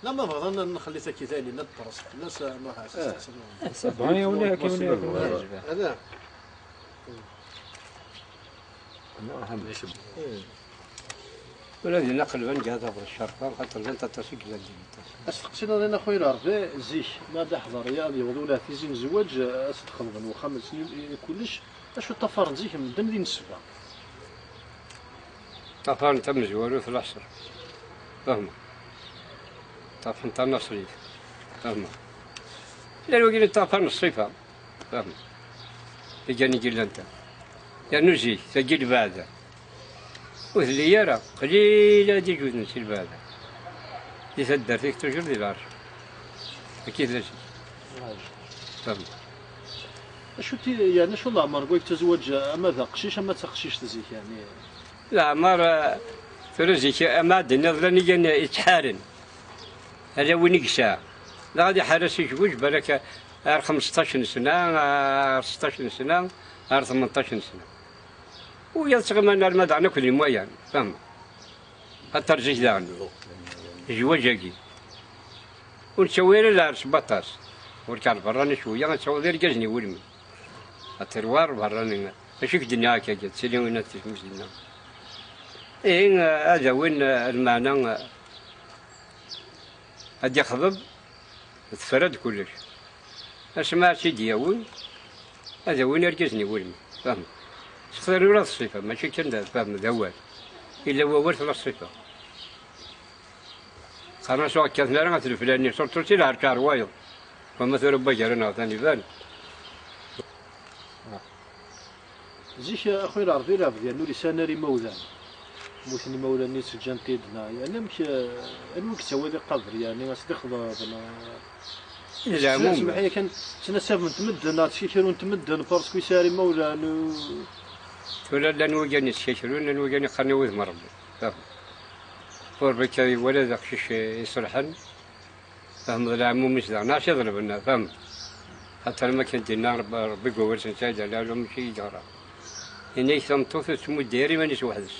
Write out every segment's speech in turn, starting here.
لا ما بغينا نخلي ساكي ثاني ندرس الناس ما حاسس بغي ولا كيما هذا انا اهم شيء ولا نقل من جهه الشرطه خاطر انت تسيق لازم استقسينا لنا خويا ربي زيك ما دا حضر يا ولا في زين زواج استدخل من وخمس سنين كلش اشو طفر زيك من دم دين السبع طفر انت مزوالو في العصر فهمت طفر انت النصري فهمت لانه قلت طفر الصيفه فهمت يجاني قل انت لانه زي سجل بعده وذلي يرى قليله دي جوز نسير بعده يسدر فيك تجر دي العرش اكيد لا شيء فهمت شو تي يعني شو الله عمر قلت تزوج اما ذا قشيش اما تقشيش تزيك يعني لا عمر فرزيك اما دنا ظلني جن يتحارن هذا وين يقشع لا غادي حارس يزوج بالك 15 سنه 16 سنه 18 سنه ويلصق من المدعنا كل مويان فهم حتى رجيك ذا عنده زواجاكي ونسوي له العرس بطاس وركع براني شويه غنسوي غير كازني ولمي التروار براني ماشي الدنيا هكا جات سيدي وين تسمش لنا إيه هذا وين المعنى هادي خضب تفرد كلش اسمع سيدي يا وين هذا وين ركزني ولمي فهم تقدر ولا الصفه ماشي كان فهم ذوال الا هو ورث الصفه خانا سوق كثنا راه الفلاني صرت تي العركار وايض ومثلا بجرنا ثاني بان زيك اخويا العربي راه ديال لساناري مولان موثني مولاني سجان تيدنا يعني مش انو كتسوي لي قبر يعني استخضر لا مو هي كان تنسب من تمدن شي كانوا تمدن باسكو يساري مولان ولا لانو جاني الشيشرون لانو جاني قنوذ مربي فهم فوربك ولا ذاك شيش يصلحن فهم لا مو مش ذا ناش يضرب لنا فهم حتى لما كنت النار ربي قول سنساجة لا لهم شي جرى إني ثم توث تمو ديري مانيش وحدش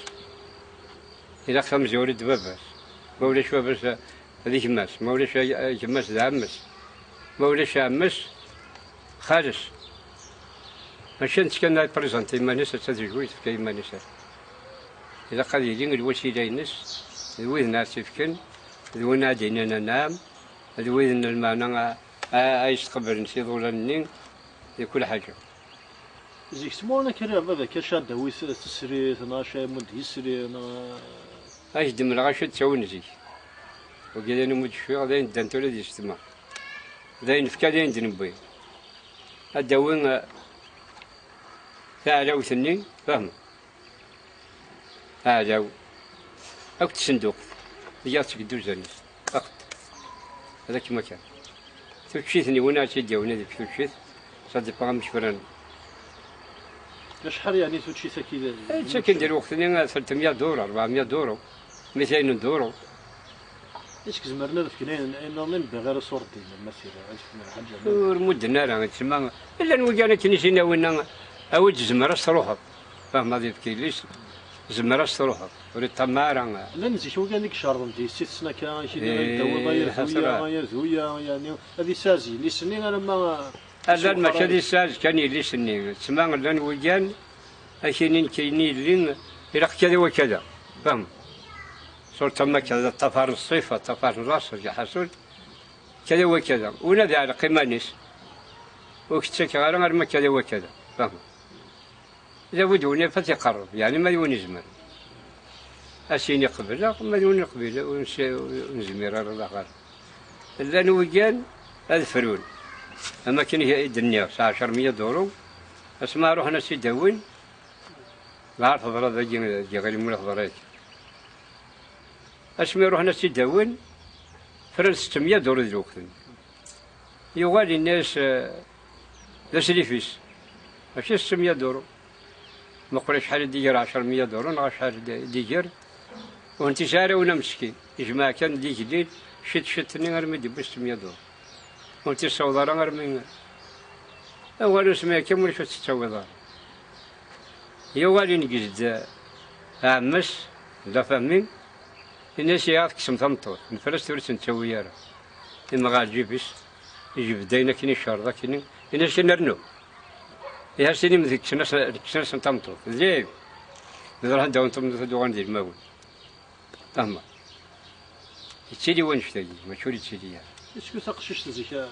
إذا خم زوري دباباس ما ولاش بس هذيك ماس ما ولاش جماس ذا عمس ما ولاش عمس خالص ماشي كان بريزونتي مانيس تزوجت في مانيس إذا قال يجي الوسيلة ينس ذوي الناس يفكن ذوي نادينا ننام ذوي المعنى يستقبل نسيض ولا نين كل حاجة زيك سمونا كرا بابا كشاد دوي تسري 12 مد يسري انا ايش دم الغاشد تسوي نزيك وقال انا مد شويه غادي ندنتو ولا يجتمع غادي نفكا غادي ندنبي هذا وين فعلا وثني فهم هذا أو الصندوق ديالك دوز الناس فقط هذا كما كان تمشيتني وانا تيدي وانا تمشيت صدق بقى مش فران شحال يعني تمشي ساكي ساكن ديال وقتنا 300 دولار 400 دولار 200 دولار ايش كزمرنا فكنا انه غير صورتي المسيره عرفنا حاجه ورمدنا راه تسمى الا نوقعنا كنيسينا وين أود زمرة تروحها فهم هذه بكيليش زمرة تروحها وريت تمارا لا نزيد شو قال لك شهر انت 6 سنين كان شي داير زويه يعني هذه سازي لي سنين انا ما لا ما كان ساز كان لي سنين تسمى لان وجان اكينين كاينين لين يرق كذا وكذا فهم صرت ما كذا طفر الصيفه طفر الراس حصل كذا وكذا ونادي على قمانيس وكتشك غير ما كذا وكذا فهم إذا ودوني فتقرب يعني ما يوني زمان أسيني قبل ما يوني قبل ونزمير على الآخر إلا نوجان هذا فرون أما كان هي الدنيا 10 دورو أسمع روح ناس يداوين لا أعرف ضرب جي غير مولا ضريت أسمع روح ناس يداوين فرن 600 دورو ذوك يغالي الناس لا سليفيس ماشي 600 دورو ما قولش شحال ديجر 10 دورو نغا شحال ديجر وانت شاري وانا مسكين يجمع كان ديك جديد شتني غير ما يدير 600 دورو وانت الصوضاره غير من اول سمع كم ولا شو تسوي يوالي نجد عمس لا فهمين الناس يعرف كسم ثمطوط نفرس تورس نسوي يارا إما غال جيبس يجيب داينا كيني شارضة كيني الناس نرنو يا سيني مثل كسناس ثمطوط زين نروح نداون ثمطوط دوغان ديال الماول أما تشيلي وين شتاي ما شوري تشيلي يعني اسكو تقشش تزيك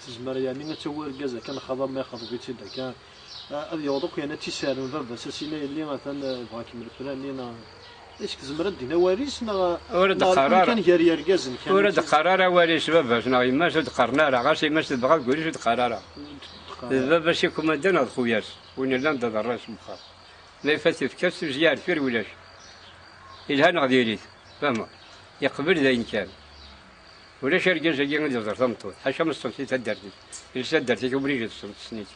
تزمر يعني نتسوى الكازا كان خضر ما ياخذ بيتي كان هذا يوضوك يعني تيسالون بابا ساسينا اللي مثلا بغا كيما الفلان اسكو زمرت دينا واريس نا ورد قرار كان جاري ركازن كان ورد قرار واريس بابا شنو ما شد قرنا راه غاسي ما شد بغا تقولي شد قرار بابا شي كوماندان خوياس وين لا ندير الراس مخاف ما يفات في كاس زيار فير ولاش الهان غادي يريد فهمت يقبل ذا كان ولا شي رجال جاي ندير ثمطوط حاشا من الصوتي تدرتي لسه درتي كوبري جات سنيت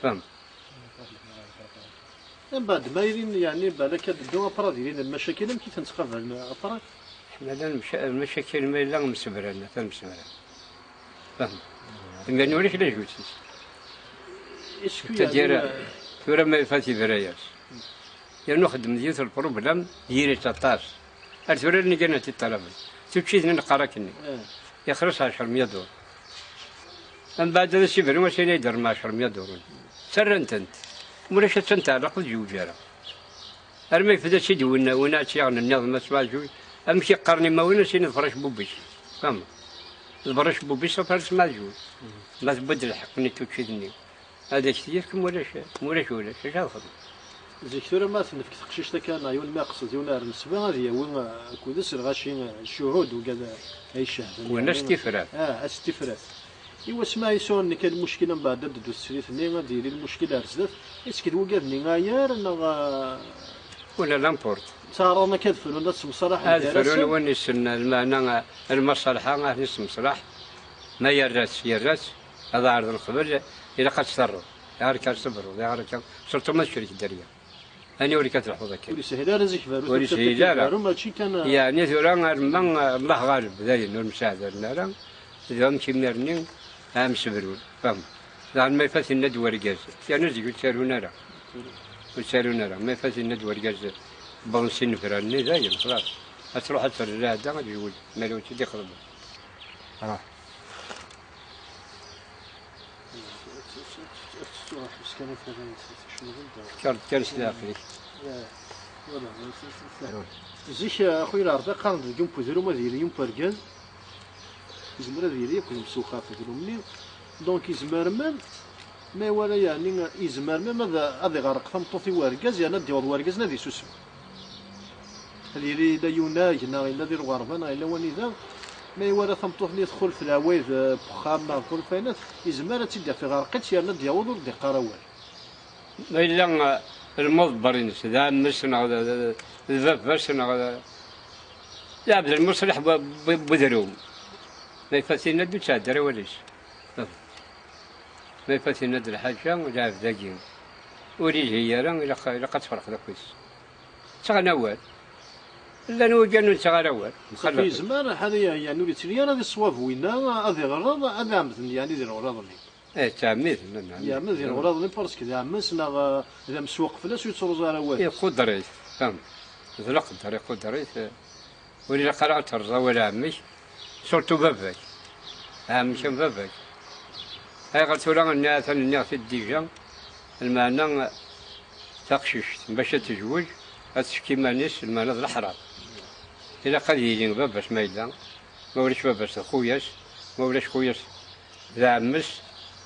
فهمت من بعد ما يرين يعني بالك الدوا افراد يرين المشاكل كيف تنتقابل افراد حنا المشاكل ما لا مسبرنا تنسبرنا فهمت ما نوريش لا جوتيس اسكو تدير ثورة ما فاتي براياس يعني نخدم ديال البروبلام ديري 13 الثورة اللي كانت تطلب تمشي نقرا كني يخلص 10 دور من بعد هذا الشيء فريم واش يدير مع 10 دور سر انت مولاش تنتعلق الجوجاره ارمي في ذا الشيء ونا شي عن النظام ما تسمع جوج امشي قرني ما وين شي نفرش بوبيش فهمت البرش بوبيش فرش ما جوج ما تبدل الحق ني تشدني هذا الشيء كم ولا اش الخدمه زي كثير ما تنفك تقشيش كان يون ما قصد يون النسبه هذه وين كودس الغاشي الشهود وكذا اي شهد ولا استفراد استفراد ايوا سما يسون كان المشكله من بعد دو السريت ني ديري المشكله رزدت اسكي وقفني غاير ولا لامبورت صار انا كذفل ولا مصالح هذا فرون وين السنه المعنى المصالحه غير مصلح ما يرات هذا عرض الخبر الى قد صروا يا ركال صبروا يا ركال صرتوا ما شريك الدريه أنا وريك تروح ذاك. ولي سهيلة رزق فارو. ولي سهيلة. ماشي كان. يعني ثوران من الله غالب ذي نور مساعدة لنا إذا مشي مرنين هم سبرون فهم. لأن ما يفات الند ورجاز. يعني زي قلت سارونا را. قلت سارونا را ما يفات الند ورجاز. بنسين فرني ذي خلاص. أتروح أتفرج لا ده يقول ما لو تدي خرب. خلاص. كان سلاخي زيش اخويا العرض قارن اليوم بوزيرو ما ديال اليوم بركاز يزمر ديال ياكل مسوخه في مني دونك يزمر ما ولا يعني يزمر ماذا هذا غرق ثمطوطي وركاز يعني ديال وركاز نادي سوسو اللي يريد يناجنا الا دير غربنا الا وني ذا ما ولا ثمطوط اللي يدخل في العوايد بخام مع كل فينات يزمر تيدير في غرقت يعني ديال ودي قراوال إلا المضبرين ذا مسنا الذب مسنا لا بد المصلح بدروم ما يفاتينا دو تادر وليش ما يفاتينا دو الحاجة ولا ذاكين وريج هي إلا قد فرق ذا كويس تغنى أول إلا نوجد نتغنى أول في زمان هذا يعني ولي تريان هذا الصواب وينا هذا غرض هذا عمثل يعني ذي الغرض ايه تعميد يا مزيان الغراض اللي بارسك يا مسنا اذا مسوق فلاس يتصرز على واحد يقدر فهم ذلك يقدر ولا قرأت الرضا ولا عمي صرتو باباك عمي كان باباك هاي قلت له الناس في الديجان المعنى تقشش باش تزوج هتشكي مانيس المعنى الحرام إلا قد يجي باباش ما يلا ما وليش باباش خوياش ما ولاش خوياش ذا عمس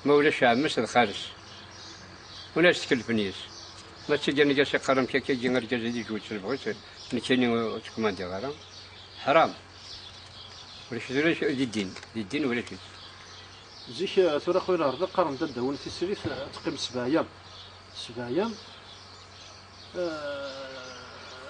ما ولاش عمس الخارج ولا تكلفنيش ما تجيني جالس يقرن كي يجي غير جالس يجي جوج البغيت نكيني تكوماندي غير حرام ولاش الدين ولا شي زيك ثورة خويا العرض قرن تدهون في السريف تقيم 7 أيام 7 أيام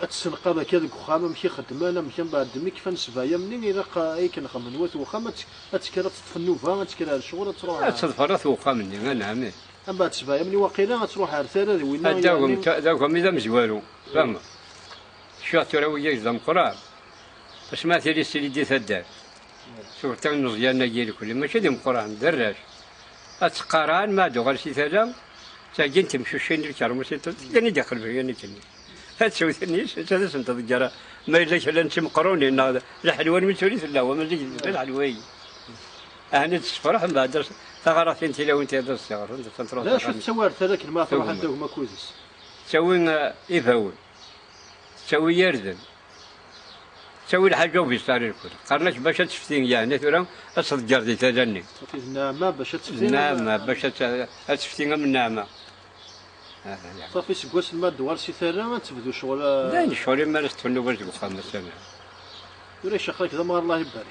أتسنق هذا كذا وخامة مشي خدمانة مشي بعد دمي كيفاش 7 أيام منين إذا أي كان خمن وات وخامة أتكرا تتفنوفها أتكرا الشغل تروح تظفرات وخامني أنا عمي أم بعد 7 أيام اللي واقيلا تروح عرسالة وين داوهم إذا مزوالو فما شو ترى وياك زعما قراب باش ما تيري سيدي ثدار شوف تا نزيان ديال كل ماشي ديال القران دراج اتقران ما دو غير شي ثلاثه تاجين تمشي شي ندير كرمو سي تاني داخل فيا ني تاني هاد شويه نيش هذا سنت الجرا ما إلا كلا نتم قروني هذا الحلوان من تولي لا هو ملي الحلوي أنا تسفرح من بعد ثغرتين تلا وأنت هذا الصغر أنت تنطرق لا شو تسوي ثلاث ما تروح أنت وما كوزس تسوي إفاول تسوي يردن تسوي الحاجة وبيصير الكل قرناش باش تفتين يعني ترى أصل جردي تجني النعمة باش تفتين النعمة باش تفتين من النعمة صافي سكواس الماء دوار سي ثرا تبدو شغل لا شغل ما نستفنوا باش تبقى 5 سنة ولا شيخ كذا ما الله يبارك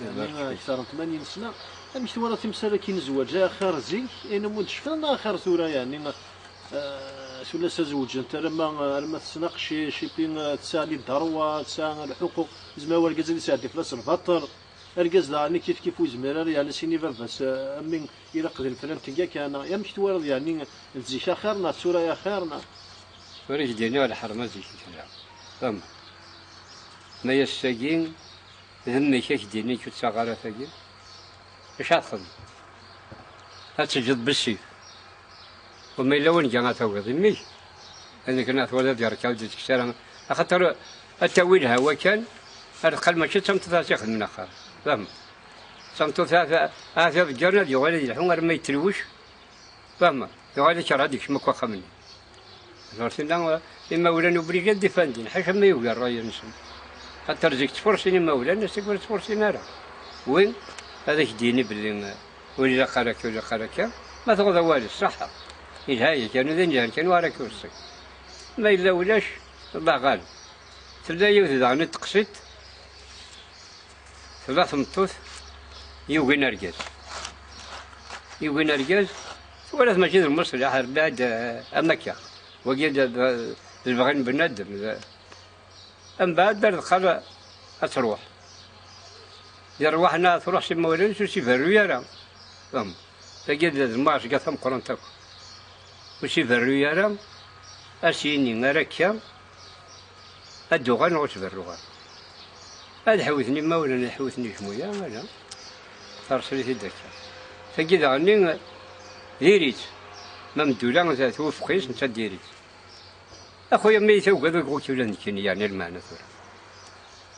يعني أكثر من 80 سنة مش ورا تمثال كي نزواج آخر زيك أنا مود شفنا آخر ثورة يعني سولا تزوج أنت لما تسنق شي بين تسالي الدروة تسالي الحقوق زعما هو الكاز اللي ساعدي فلاس الفطر الكاز يعني كيف وزميرة يعني سيني بس أمين إلى قدر الفلان تلقى كان يا مش تورد يعني تزيك آخرنا السورة آخرنا وريش ديني ولا حرمة زيك كذا فهم ما يستجين ذمي كيك ديني كنت صغيرة ثقيل ايش هتخدم؟ هتسجد بالسيف وما إلا وين جانا توقع ذمي أنا كنا ولد يركب جد كسر أخطر التويل هوا كان القلب ماشي صمت ثلاثة من آخر فهم صمت ثلاثة هذا الجرنا دي ولد الحمر ما يتلوش فهم ولد شر هذيك مكوا خمني زرتنا إما ولا نبري جد فندين حاجة ما يوقع الرأي نسم حتى رزقت فرصين ما ولا الناس تقول فرصين أرى وين هذاك ديني باللي ولا قالك ولا قالك ما تغضى والد صح هاي كانوا ذين جهل كانوا على كرسي ما إلا ولاش الله غالب تبدا يوث عني تقصيت ثلاث مطوث يوقي نرجس يوقي نرجس ولا مسجد المصري أحد بعد مكة وقيد البغين بندم أم بعد درد خلا أتروح يروحنا تروح شي مولين شي فريرة فهم تجد الماش قثم قرنتك وشي فريرة أسيني مركب الدوغان وش بالروغان هذا حوثني ما ولا حوثني شمويا ولا ترسلي في الدكة تجد غني ديريت ما مدولا ذات وفقيس انت ديريت اخويا ما يتوقع ذوك قلت ولا نكني يعني المعنى ثورة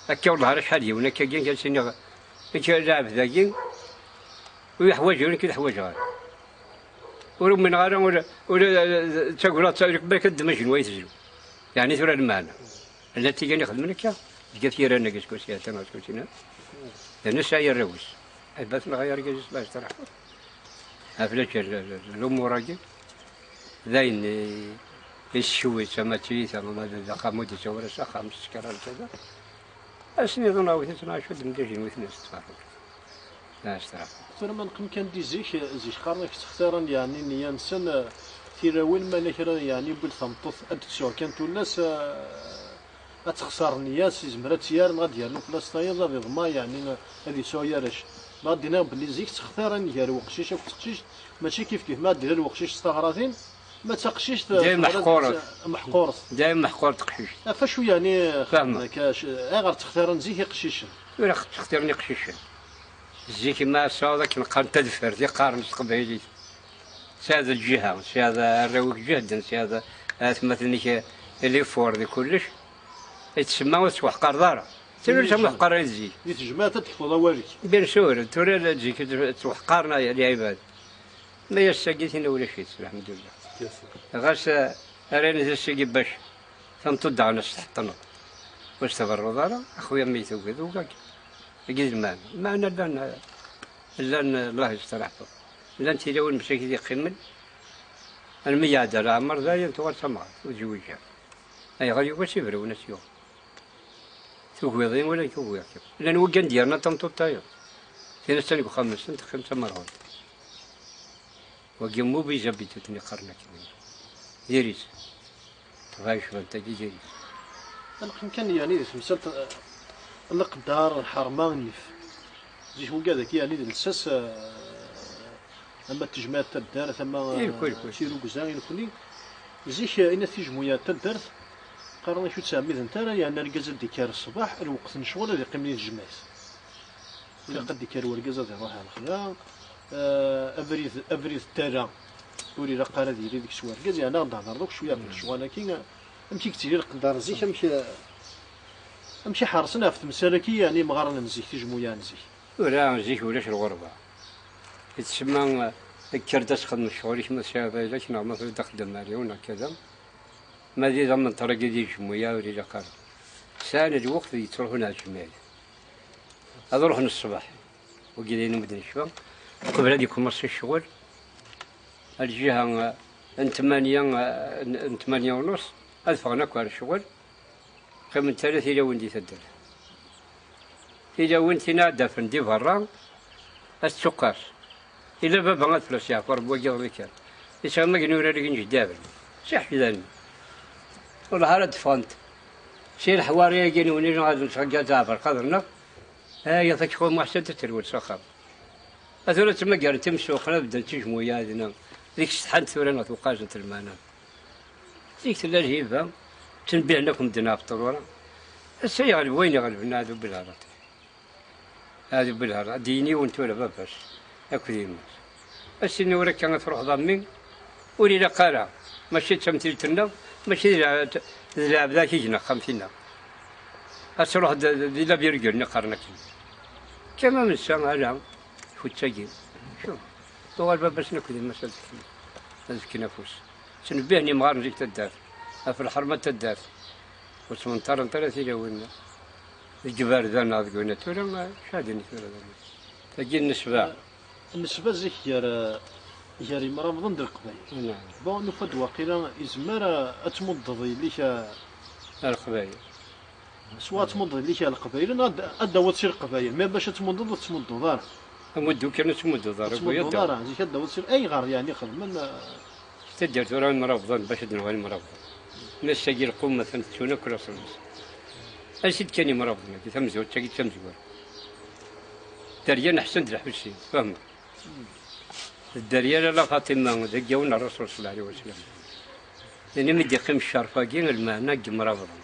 هكا والله راه شحال هنا كاين جالسين لاعب ذاكين ويحواج ولا كي حواج غير ولو من غير ولا تقول تسالك بالك الدمج نوايا تزلو يعني ثورة المعنى التي كان يخدم لك كثيرا انا كسكوسي انا كسكوسينا لان ساير الروس بس نغير كاس باش تروح افلاش الامور راجل زين الشوي سماتي ثم هذا قامودي سوى راسها 5 كرات كذا اسني ظن او 12 دمجين واثنين استفاق لا استراحه فلما نقم كان دي زيك قارنك تختارن يعني نيانسن تيراوين ما نكرا يعني بالثمطط ادسو كانت الناس اتخسر نياس زمرات يار ما ديالو بلاصه يلا ضما يعني هذه سويارش ما دينا بلي زيك تختارن يا وقشيش وقشيش ماشي كيف ما دير الوقشيش استغراثين ما تقشيش دايما محقور دايما محقور تقشيش فشو يعني فاهمة كاش غير تختارن زيك قشيش ولا تختارني قشيش زيك ما صادك نقارن تدفر دي قارن قبيلي هذا الجهه هذا الروق جهدا هذا مثلا اللي فور دي كلش يتسمى وتوحقر دارا تقول لهم حقر يزي يتجمع تحفظ والك بين سور توري تجيك توحقرنا يا العباد ما يستقيتين ولا شيء الحمد لله غاس راني تسقي باش ثم تدعى نستحطنا واستبروا دارا اخويا ميت وكذا وكاك يجي معنا لان الله يسترحبه لان تيلاون مشاكل يقمل المياد على عمر زايد تغير سمع وتزوجها اي غادي واش يبرو نسيو توقيضين ولا يكوي لان وكان ديالنا تمطوط تايا ثلاث سنين وخمس سنين 5 مرات وقيمو بيجابيتني قرنك ديريس غايش انت ديريس انا كان يعني مثلا القدار الحرمان نف زيك وكذاك يعني الساس اما تجمع تدار ثم سيرو كزاغي الكلي زيك اين تجمع تدار قررنا شو تسمي انت يعني الكازا ديكار الصباح الوقت نشغل اللي يقيم لي الجماس الا قد ديكار والكازا يروح على الخلا افريد التالا وري لا قرا ديالي ديك الشوار كازا انا نهضر دوك شويه من الشغل ولكن امشي كثير القدار زيك امشي امشي حارسنا في تمسالكي يعني مغارنا نزيك تجمويا نزيك. ولا نزيك ولاش الغربة. يتسمى الكردة تخدم الشغل يشمل شابة لكن ما في دخل مليون كذا. ما دي ضمن طريق دي جمويا ولا قرب. سان الوقت يتروحون على الجماعة. هذا روحنا الصباح وقيلين مدن شوى قبل هذه يكون الشغل الجهة ان 8 ونص أدفعنا على الشغل من 3 إلى وين تدر إلى وين تنادى فندي برا السكر إلى بابا غتفلس يا فرب وجه ذيك إيش ما جنورا لك نجدابل صح ذاني والله هذا دفنت شي الحواري يجيني ونجي غادي نشجع زافر قدرنا هاي تكون محسن تتروي سخر أثورة ما قال تمشوا خلا بدنا تجمعوا يا هذينا ذيك استحنت ثورة ما توقعش المانا ذيك تلا الهيبة تنبيع لكم دنافطر ورا السيارة وين يغلبنا هذا بالهرات هذا بالهرات ديني وانتو ولا باباش هاكو ديما السنة ورا كانت تروح ضمين ولي لا قارع ماشي تمثيلتنا ماشي ذلعب ذاك يجينا 50 أسروح لا بيرجع نقارنك كما من السماء لا فوتشاجين شو هو الباب بس نكذب المسألة هذيك نفوس سنبهني مغارن زيك تدار في الحرمة تدار وسمنطر انطرت إلى وين الجبال ذا ناض قلنا تورا ما شادني تورا تجي النسبة زيك ياري مرمضان در القبايل. نعم. بون نفد واقيلا إزمارة أتمضضي ليك القبايل. سواء تمضضي ليك القبايل أدا وتصير قبايل ما باش تمضض دار. أمدو كان تمدو دار. تمدو دار زيك أدا وتصير أي غار يعني خدمنا. تدير تورا مرافضان باش دنواني مرافضان. ناس تجي القوم مثلا تشونا كل صلص. أشيد كاني مرافضان كي تمزور تجي تمزور. دريان أحسن درح بالشيء فهم. الدريان لا فاطمة دقيونا الرسول صلى الله عليه وسلم. لأن مدي قيم الشرفاقين المعنى مرافضان.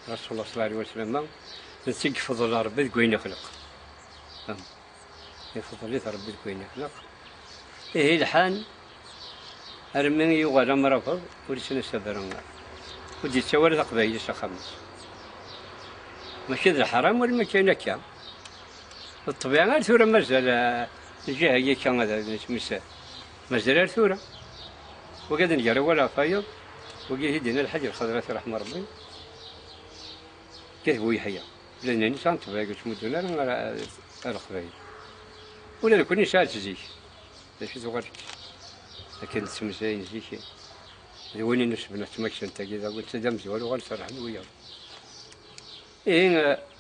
رسول الله صلى الله عليه وسلم نسيق فضل ربي كوين يخلق. فهم. يفضل ربي كوين يخلق. إيه الحان أرمي يغادر مرافض ولسنا سبرنا. ودي تسوي قبائل خمس. ماشي ذا الحرام ولا ما كاين كا. الطبيعة ثورة مازال الجهة هي كان هذا مساء مازال ثورة وقد نجرى ولا فايض وقيل هدينا الحجر الخضراء رحمة ربي كذبوا يحيى لأن الإنسان تبغى تمدنا على القبائل ولا يكون إنسان تزيك ليش تغرك لكن تسمسين زيك وين نسبنا تمكس أنت كذا قلت دمزي ولا غنصرح وياه إيه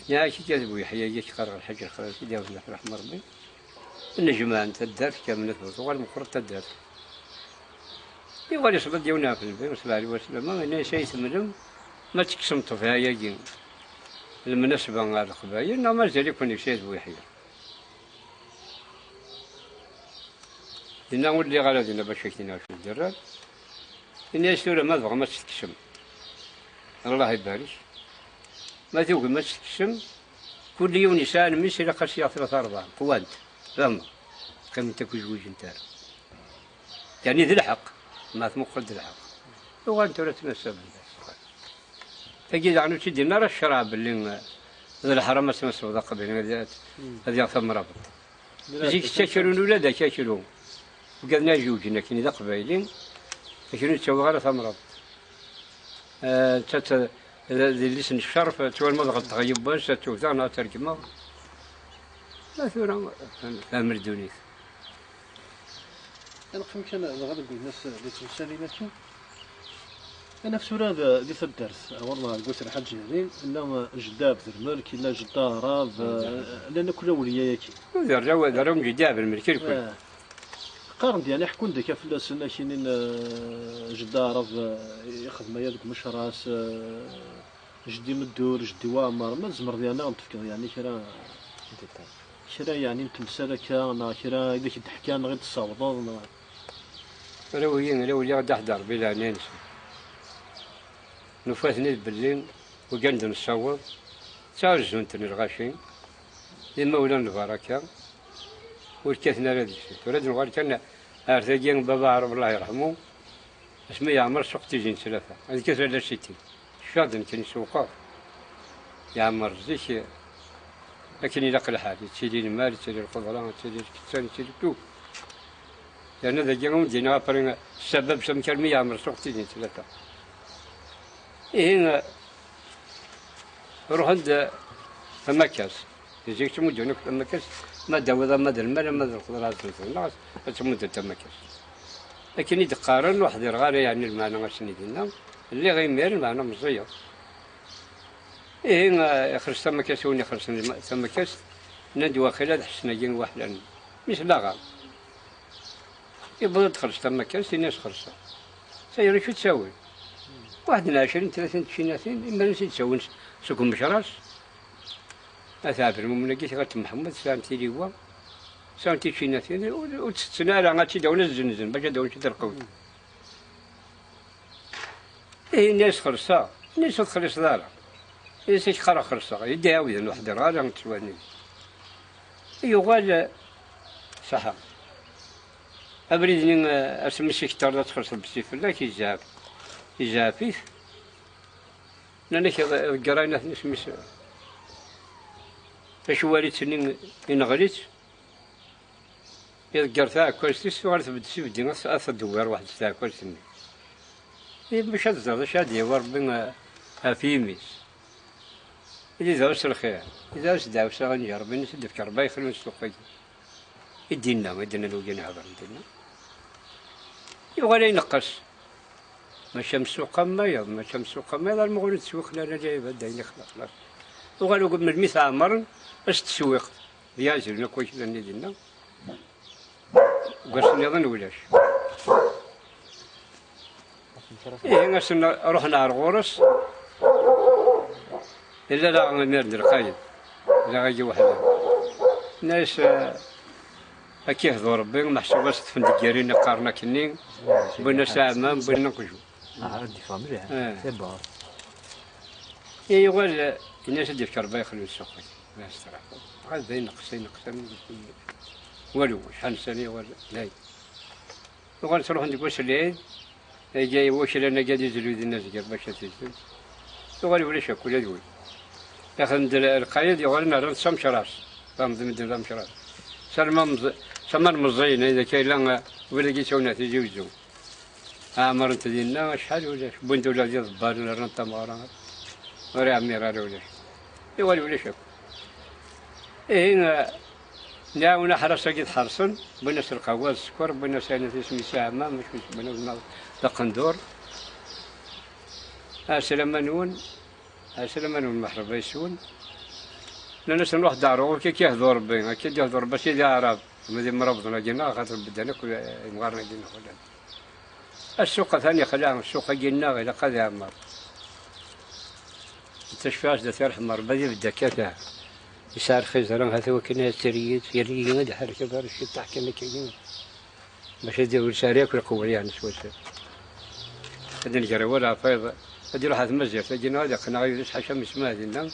يا شي كذبوا يحيى يجيك قرر الحجر خلاص يداوزنا في رحمة ربي النجمان تدار كامل نثبت وغير مقر تدار يغالي صبت ديونا في البيت صلى الله عليه وسلم ما شيء ثمنهم ما تكسمتوا فيها يجين المناسبة على القبائل ما زال يكون شيء ذو يحيى إنه اللي غالدنا باش يكتنا في الدرات إن يسورة ما تبغى ما تكسم الله يبارك ما توقف ما تكسم كل يوم نسان مش إلى قصية 3-4 قوانت فهم كم تكوي زوج انتار يعني ذي الحق ما ثمقل ذي الحق وانت ولا تنسب تجد عنو تدي نرى الشراب اللي ذي الحرام اسمه سودا قبل هذه ثم رابط زيك تشكرون ولا تشكرون وقالنا جوجنا كني ذا قبيلين لكن تسوي غير ثم رابط ذي لسن الشرف تقول مضغط تغيب باش توثانا ترجمه لا ثورة أمر دونيك أنا يمكن غادي نقول الناس اللي تمثالي لكن أنا في سورة ذي الدرس والله قلت الحاج هذين إلا جداب ذي الملك إلا جدارة لأن كل ولياك دارهم جداب الملك الكل قارن يعني حكون ذاك فلاس كاينين جدارة يخدم يدك مشراس جدي مدور جدي وامر ما زمر ديالنا نتفكر يعني كرا يعني نتمسالك انا كرا اذا كنت حكينا غير تصاوض لو غادي احضر بلا ننسى نفاتني بالليل وقعد نصور تارجون تني الغاشين لما ولا البركه والكثنا هذيك ولاد نغار كان ارتاجين بابا عرب الله يرحمه اسمه يعمر سوق تيجين ثلاثه هذه كثره لا شتي فعلا كان يسوقات يعمر زيك، لكن يلاقي الحال تشيلي المال تشيلي الخضرة تشيلي الكتان تشيلي التوب، لأن هذا جاهم دينا أبرنا السبب سم كلمة يعمر سوق تيجي ثلاثة. هنا روح عند المكاس، يجيك تموت هناك المكاس ما داوض ما دار المال ما دار الخضرة لا تموت المكاس. لكن إذا قارن واحد يرغى يعني المعنى غاشني دينا اللي غيمير المعنى مزيان. إيه خرج ثم كاس وني خرج ثم كاس ندوى خلال حسنا جين واحد لأن مش لاغا يبغى تخرج ثم كاس الناس خرجها سيري شو تسوي واحد من 20 30 تشيناتين إما نسيت تسوي سكون مشراس أثابر من لقيت غات محمد سامتي لي هو سامتي تشيناتين وتستنى على غاتي داون الزنزن باش داون شي ترقود. إيه الناس خرجها الناس تخرج دارها يسيش خرا خرصة يداوي الواحد راجع نتواني يقال صح أبريدني أسمي سيكتار لا تخرص بسيف لا كيجاب فيه لأن قراينا نسمي فاش والد سنين ينغريت يذكر تاع كويس وغارت بدسي بدي أثر دوار واحد تاع كويس سنين باش هاد شادي وربنا هافيميس إذا داوس الخير إذا داوس داوسة غنجرب نسد في كربا يخلون السوق يدينا الوجه نهضر يدينا يبغى ينقص ماشي مسوق مايض ماشي مسوق مايض المغرب تسوق لنا جايبها دايما خلاص وقالوا قبل الميت عمر اش تسويق ديالنا كويس لنا دينا وقالنا ظن ولاش إيه نسنا رحنا على الغرس إلا لا غنمرد القايد لا غيجي واحد ناس هكي يهضر ربي محسوبة تفندق جارينا قارنا كنين بنا ساعة ما بنا نكجو عندي فاميليا سي بون يقول الناس اللي في كربا يخلوا السوق ما استراحوا هذا ينقص والو شحال سنة ولا لا يقول تروح عندك واش العيد جاي واش لنا قاعد يزلوا الناس باش تزل يقول ولا شاك ولا دوي ياخذ القايد يقول لنا راه سمش راس فهم ذم شراس سلمان مزين اذا كاين لا ولا جيتونا تجوزو عمر انت ديالنا شحال ولا بنت ولا ديال الضبار ولا رنطه مغرا ورا عمي راه ولا يقول ولا شاك إيه نعاونا حراسة قد حرصن بنا القهوة السكر بنا سنة اسمي ساعة ما مش بنا القندور السلام نون محربة يسون لأن نروح دارو كي يهضر ربي كي يهضر ربي سيدي عرب مدي مربطنا جينا خاطر بدنا كل مغارنا جينا خلنا السوق ثانية خلاهم السوق جينا غير قد عمر تشفاش دا تير حمر بدي بالدكاتة يسار خزران هذا وكنا سريت يلي ما دحر كبر الشيء تحكي لك يجينا باش يديروا شاريك والقوة يعني سوسة هذا الجري ولا فايض هذه راح تمزج تجينا هذا قناع يدش حشم اسمه هذه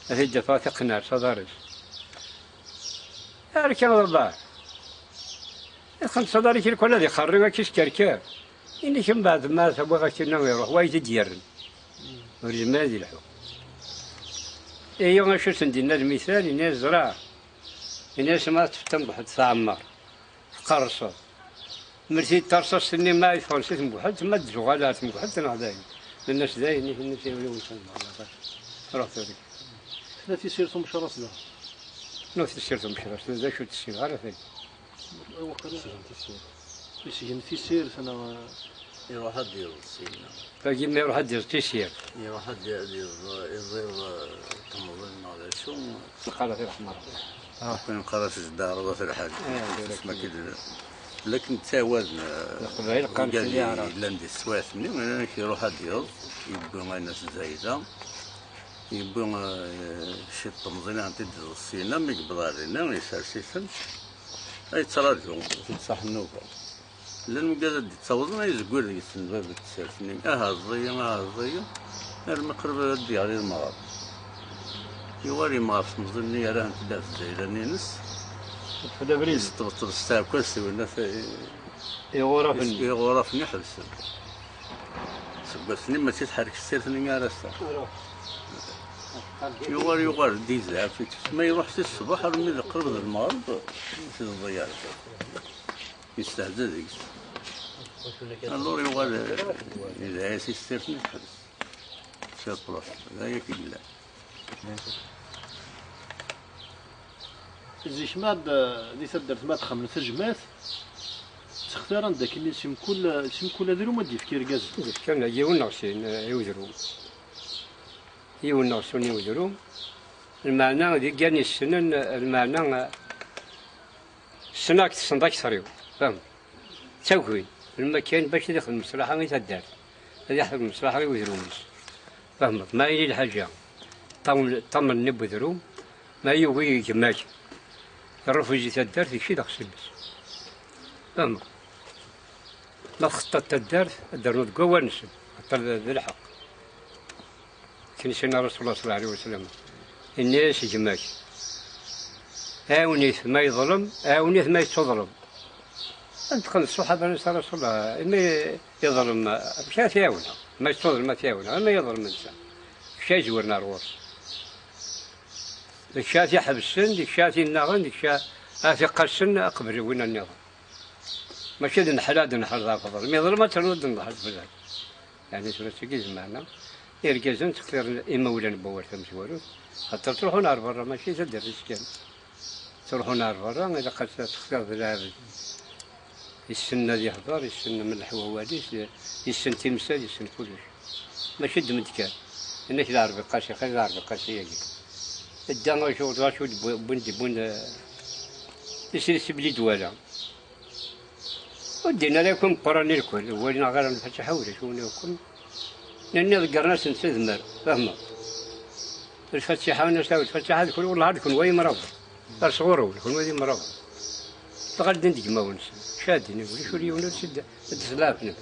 هذه الدفات قناع صدارس كان والله خمس صداري كل كل هذه خرجنا كيش كركاب إني كم بعد ما تبغى كنا يروح وايد يديرن ورجل ما يدير يوم شو سندينا المثال الناس زرع الناس ما تفتن بواحد تعمر قرصة مرتي ترصص سنين ما يفهم سيتم بواحد ما تزغالات بواحد تنعداين الناس داين الناس يوليو يسمعوا رحت هذيك لا تيسيرتهم شراس لا نو تيسيرتهم شراس لا شو تسير غير هذيك يسجن تيسير سنة يروح يدير السينا باقي ما يروح يدير تيسير يروح يدير تمضين على شو قال في الحمر كان قرص الدار في الحاج ما كده لكن تاوزن قبائل قال في لاندي السواس منين يروح يدير يبقى الناس زايده يبقى شي تمضين عند السينا ما يقبض علينا يسرسيسن اي تراجعوا صح النوبه لأن قاعد تصوصنا يزقول يسن باب التسالفني الزية المقرب دي على المغرب يوري ما في مظني راه تدافع الزيراني نس هذا بريد تبطل الساعة كرسي والناس يغرفني يغرفني حبس سبسني ما تتحرك السيرتني غارستا يغار ديزا في ما يروح في الصباح رمي قرب المغرب في الضيارة يستهزأ ذيك اللور يغار إذا هي سيرتني تحبس شاد بلاص لا يكفي لا زيش ماد دي تدرت ما تخمن تجمات تختار عندك اللي اسم كل ذرو ما ديف كيرقاز كان يجيون نغسين يوزرون نغسون يوزرون المعنى دي كان السنن المعنى السناك تصندق صريو فهم تسوي المكان باش يدخل المصلحة غير تدار هذا يحضر المصلحة يوزرون فهمت ما يلي الحاجة طمن نبو ذرو ما يوغي جماك الرفوجي تدار في شي داخل بس فهمت ما خطط الدار الدار تقوى نسب حتى ذي الحق كان سيدنا رسول الله صلى الله عليه وسلم الناس يجمعك آونيث ما يظلم آونيث ما يتظلم أنت قلت الصحابة رسول الله ما يظلم مش يتاونا ما يتظلم ما يتاونا ما يظلم الإنسان كشا يزورنا الروس ديك شات يحبسن ديك شات ينغن ديك شات قرسن أقبل وين النظام ماشي ذي نحلاد نحل ذا فضل مي ظلمت تنود نحل فلان يعني سورة كيز معنا يرجعون تختار إما ولا نبور تمشي ورود حتى تروحوا نار برا ماشي تدير السكان تروحوا نار برا إذا قد تختار ذا السنة ذي حضار السنة من الحواليس السنة تمثال السنة كلش ماشي دم دكان إنك لا عربي قاسي خير لا عربي قاسي يجي الدم شو بند يصير سبلي دوالا ودينا لكم قران الكل ولينا غير نفتح ولا شو لكم لأن ذكرنا سنتذمر فهمت الفتحة ونساوي الفتحة هذه كل والله هذه كل وين مرض صغور ولا كل وين مرض تغلد ندق ما ونس شادني ولا شو اليوم نسد تسلافنا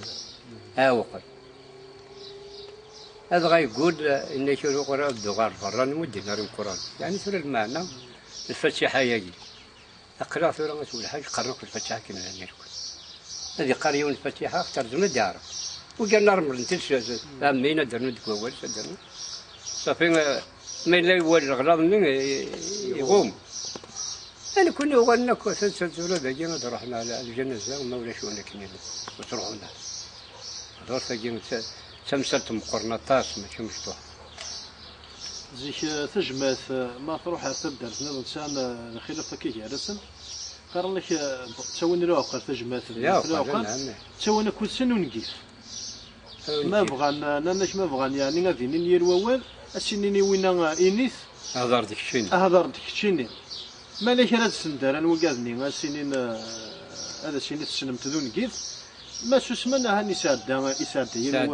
وقت هذا غيقول إن شو قرأ الدغار فران ودينا القرآن يعني شو المعنى الفتحة يجي أقرأ ثورة مسؤول حاجة قرأت الفتحة كنا نركض هذه قرية الفتحة ترجمة دار وقال نرمل نتلش أمينا درنا دكوا درنا صافي ما لا يولي الغلاظ يقوم أنا كنا وغنى سلسلة بيجينا رحنا على الجنازة وما ولا شو كنا وتروحنا دور فجينا سمسلت مقرنطاس ماشي مفتوح زيك تجمات ما تروح تبدا الانسان خلاف كي يرسم قال لك تسوي لي واقع تجمات تسوي كل سن ونقيف ما بغان ناناش ما بغان يعني غادي ندير ووال السنين وينا انيث هضر ديك الشيء ما ليش هذا السندر انا وقادني السنين هذا السنين تسلمت ذو نقيف ما سمنا هاني سادة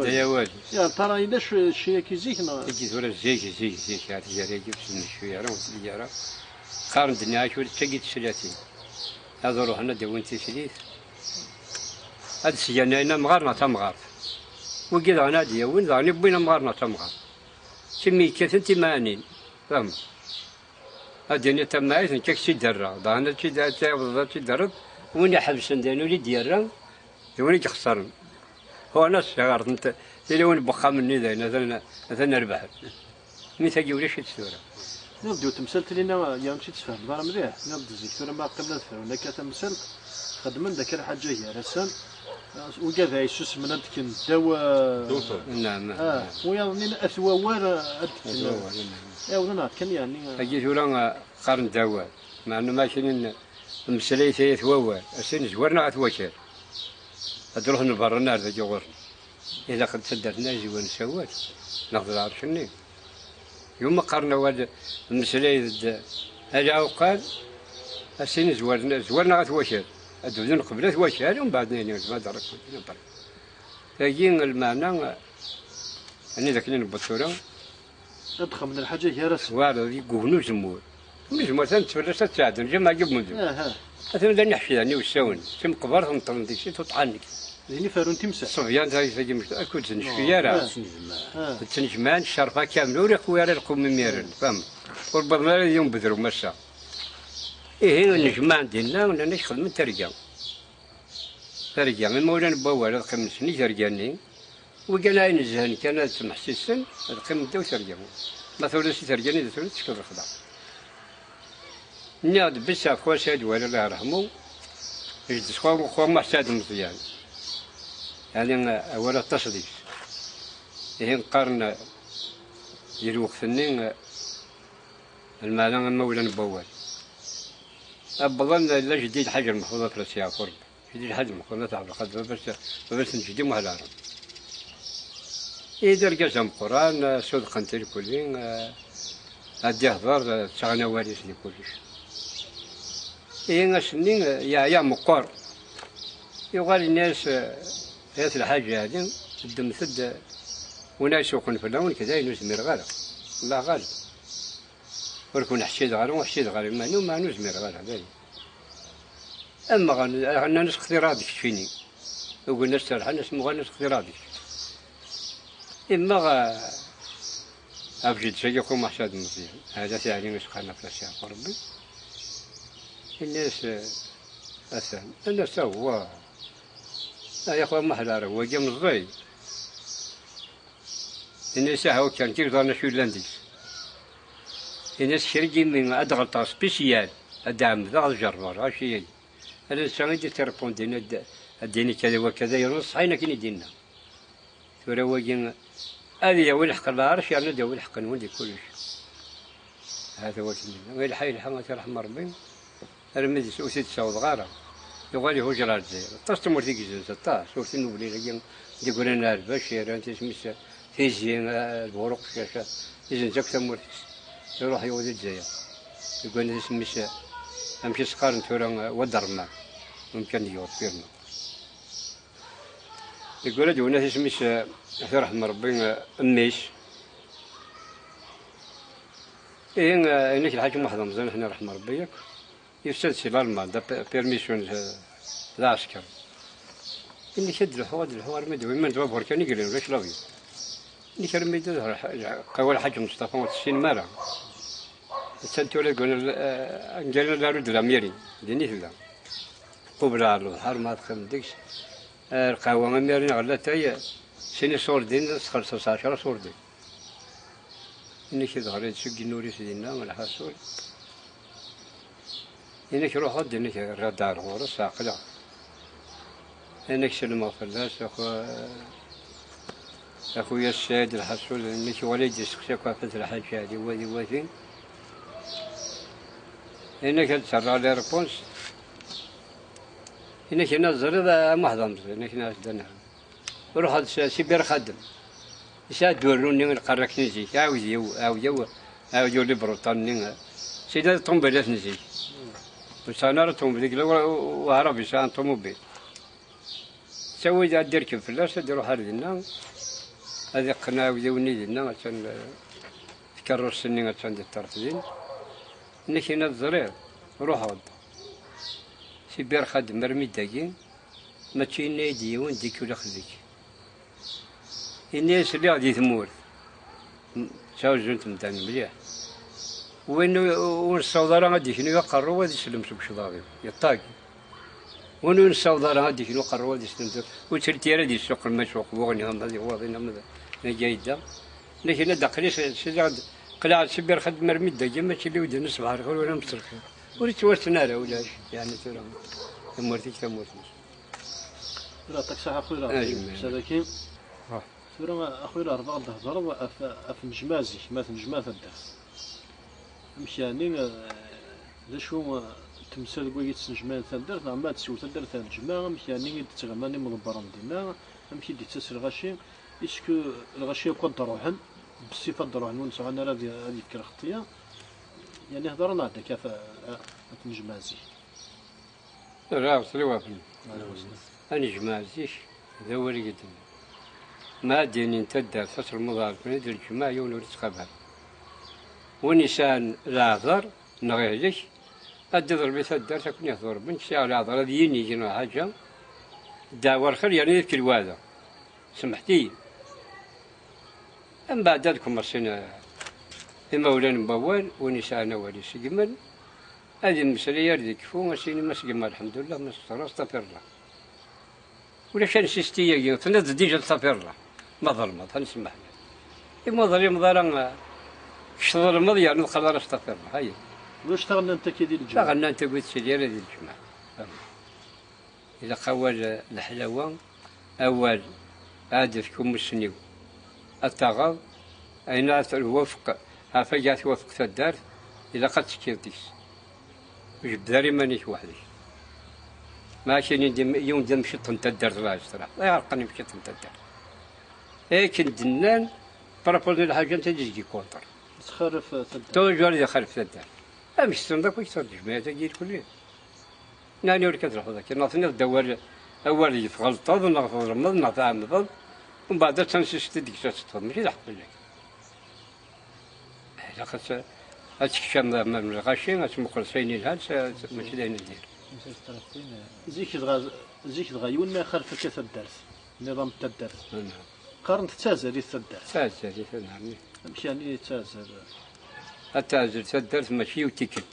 يا والد يا ترى إلا شيء كيزيك تجي ثورة زيك هذا جاري جبت شوية راه وتجارة قارن الدنيا شو تجي تسلاتي هذا روحنا دوينتي سليت هذا السجن هنا مغارنا تمغار وكذا أنا دي وين ذاني بينا مغارنا تمغار سمي كيف أنت مانين فهم هذا تمايز نكش درة ضانا شي درة وين يحبس عندنا ولي ديرة وين يخسرن هو ناس صغار انت اللي وين بخا مني ذا مثلا نربح مثل جولة شي السورة نبدو تمثلت لنا يوم شي تفهم ضرا مليح نبدو زيك ثورة ما قبل نفهم ولا كتمثل خدمن ذاك الحاجة هي رسم وكذا يسوس من عندك دواء نعم ويعني اثوار يا ولنا كان يعني اجي ثورة قارن دواء مع انه ماشي مسلي ثوار السن زورنا اثوكر تروح نبرر النار ذا جوغر إذا قد سدرنا جوا نسوات ناخذ عرشني يوم قرنا واد المسلي هذا وقال السن زورنا غتواشر الدودون قبل تواشر ومن بعد ما درك نبر تجين المعنى أني ذاك اللي نبطورة أدخل من الحاجة هي رسم وهذا يقولون جمهور مجموعة تفلس تساعد جمع جب مدن مثلا نحشي يعني وساون تم قبر ثم ديك شي تطعنك يعني فارون تمسح صفيان تاعي تجي مش اكل تنشفيا راه تنجمان الشرفه كامل ورا خويا راه من ميرن فهم وربما اليوم بذروا مسا ايه النجمان ديالنا ولا نخدم من ترجع من مولانا بوال خمس سنين ترجعني وقال عين الزهن كانت محسسن القيم داو ترجموا ما ثورس ترجمني ذا ثورس تشكل الخضع نياد بس أخوة سيد ولا الله يرحمه يجد خو محساد مزيان يعني ولا تصديق هين قرن يروق فنين المعلم مولا بوال أبظن لا جديد حاجة المحفوظة في السياق قرب جديد حاجة المحفوظة تعب الخد بس نجدي مع العرب إذا رجع القرآن سود قنتي كلين أدي هضر تغنى وارث لكلش إيه سنين يا مقر يقال الناس هذه الحاجة هذه الدم ثد وناس يسوقون في اللون كذا نزمر غالب الله غالب وركون حشيد غالب وحشيد غالب ما نزمر غالب هذه أما غنا نسخ رادك فيني وقلنا نسترح الناس مغنى نسخ رادك إما أبجد شيء يقوم محساد مزيان هذا يعني نسخنا في السياق ربي الناس أسهل الناس هو يا أخوان محلاره هو جا من الضي الناس هو كان كيف ظن شو لانديس الناس شرقي من أدغل سبيسيال الدعم ذا الجرار هالشيء أنا سامي تربون دينا الدين كذا وكذا ينص حين كني دينا ترى وجن هذه وين حق العرش يعني ده وين حق ولدي كلش هذا هو كنا وين حي الحمد رحمة ربي المدي سوسيت سعود غارة يقول لي هو جلال زي تصمر تيجي زي 16 صورت إنه بلي رجيم يقول لنا البشر أنت اسمه فيزيان الورق شاشة إذا جاك ثمر يروح يودي زي يقول لي اسمه أمشي سكارن تورا ودرما ممكن يوت فيرما يقول لي وناس اسمه رحمة ربي أميش إيه إنك الحاج محضر مزال إحنا رحمة ربي يستسهل المال ده بيرميشن العسكر إني شد الحوار مدوي من دواب هركان يقولون ليش لابي إني كلام ميدو قوال حاج مصطفى وتسين مرة السنتو اللي يقولون أنجلنا دارود الأميري ديني هلا قبل على الحر ما تخم ديكش القوام أميري على تاي سني صور دين خلص 10 صور دين إني كذا غريت سوق النوري سيدنا ولا حاسول إنك روح ود إنك ردار غورس عقلا إنك سلم فلاس أخويا السيد الحسول إنك وليد يسقسك وفات الحاج هذه وذي وذي إنك تسرع لي ريبونس إنك نظر هذا محضم إنك ناس دنا روح هذا سيبير خدم يساعد دوروني من قرك نزيك أو يو لبروتان سيدا طنبلات نزيك وسانارة طوموبيل وعربي سان طوموبيل سوي ذا دركب فلاش ديرو حالنا هذه قناة وذوني لنا عشان تكرر السنين عشان الترفزين إنك هنا الزرير روح عود سيبير خدم مرمي داقين ما تشي نادي وين ديك ولا خذيك الناس اللي غادي تمور شاو جنت مدان مليح وين الصوضارة غادي شنو يقروا غادي يسلم سوق شضاغي يطاق وين الصوضارة غادي شنو يقروا غادي يسلم وترتي غادي السوق المسوق وغنيهم هذه واضحين هذا جيدة لكن دقليش سجاد قلع سبير خد مرمي دجا ماشي اللي ودنا صباح الخير ولا مصر الخير وريت وسنا له ولا يعني ترى تمرتي لا تكسح اخويا سلكين ترى اخويا اربعه ضرب في نجمازي مثل نجماز الدرس مش يعني شو تمثال قوي تسنجمان ثندر ما تسوي ثندر ثنجمان مش يعني تتغماني مضبران دينا مشي دي تسر الغشي اسكو الغشي كنت روحن بالصفه روحن ونسوا انا هذه الكرختيه يعني هضرنا هذا كيف نجمازي لا وصلي وافل انا جمازيش ذا ولي ما دين انتدى فصل المضارب ندير الجماعه يولو تقابل ونسان العذر نغيرك أدذر بثدر تكون يهضر بنت ساعة العذر هذه يجينا حاجة الدعوة الخير يعني يذكر هذا سمحتي أم بعد ذلكم مرسينا مولانا مبوال ونساءنا ولي سجمل هذه المسألة يردك فو مسيني مسجمل الحمد لله استغفر الله ولا شان سيستيا تنظ ديجا استغفر الله ما ظلمت هنسمح له ما ظلم ظلم شطر المضي نقدر استغفر هاي واش اشتغلنا انت كي ديال الجماعه؟ شغلنا انت قلت سيدي ديال الجماعه اذا قول الحلاوه اول هادف كم السنيو التغض اين الوفق فجأة توافق الدار اذا قد سكيرتيس وجب داري مانيش وحدي ماشي يوم دم شط انت الدار الله يستر الله يعرقني بشط انت الدار لكن دنان برابوزي الحاجه انت تجي كونتر تخرف تدار توجور اللي خلف الدار امشي صندوق وش صار جماعه تجي كل يوم ناني ورك تروح ذاك ناطني الدوار اول يفغلط ناخذ رمض ناطع مضل ومن بعد تنسيت ديك تطفى ماشي لحق لك الا خاص هاتشام من الغاشين هاتمقرصين الهاد ماشي داين ندير زيك تغيون ما يخالف كاس الدرس نظام الدرس قارنت تازل الدرس تازل نعم ماشي يعني تازل التازل الدرس ماشي وتيكت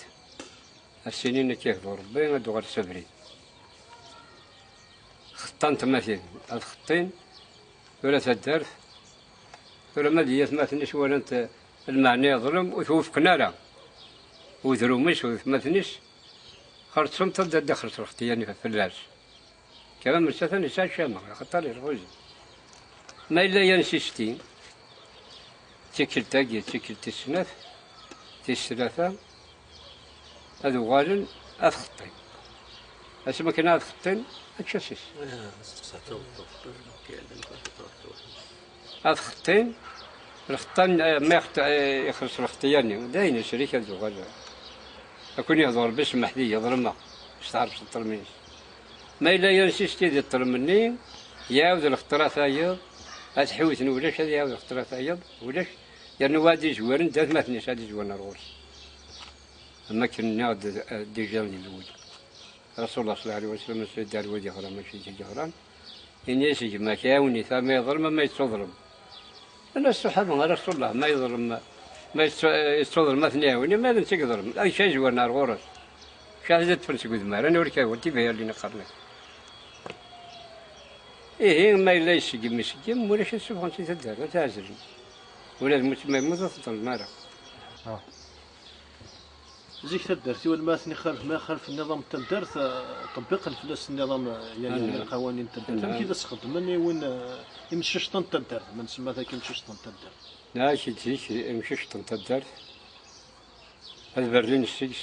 السنين كيهضر ربي هادو غير سبري خطان تماثيل الخطين ولا الدرس ولا ما ديات ما ثنيش ولا انت المعنى يظلم وتوفقنا له وذرومش وثمثنيش خرجتهم تبدا دخلت اختياني في الفلاس كمان من ثاني ساعه شامه خطر الرجل ما الا ينسيستين تيكل تاقي تيكل تسنف تسلافه هذو غالن اثخطين اسمع كان اثخطين اتشسس اثخطين الخطان ما يخلص الاختياني داين الشركه الزغال اكون يهضر باسم محدي يظلمها باش تعرف التلميذ ما الا ينسيستي ديال التلمني يعاود الاختراع ثايض اتحوثني ولاش هذا يعاود الاختراع ثايض ولاش يعني وادي جوارن دات ما ثنيش هادي جوارن الروس اما كنا ديجا من الوجه رسول الله صلى الله عليه وسلم سيد دار ودي غرام ماشي جهران إن يسجي ما كاوني ثم يظلم ما يتظلم أنا الصحابة رسول الله ما يظلم ما يستظلم ما ثنياوني ما لم تقدر أي شيء جوا نار غورس شاهدت فرنسي قد ما أنا وركا ولتي بها اللي نقرنك إيه ما إلا يسجم ولا شيء سبحان الله تدار تعزل ولا ما يموت تظلم مارا زيك تدرتي والماثني خالف ما خالف النظام الدرس تطبيقا في النظام يعني القوانين الدرس كيفاش تخدمني وين يمشي شطن الدرس ما نسمى ذاك يمشي شطن الدرس لا شي تجيك يمشي شطن الدرس هذا برلين السيس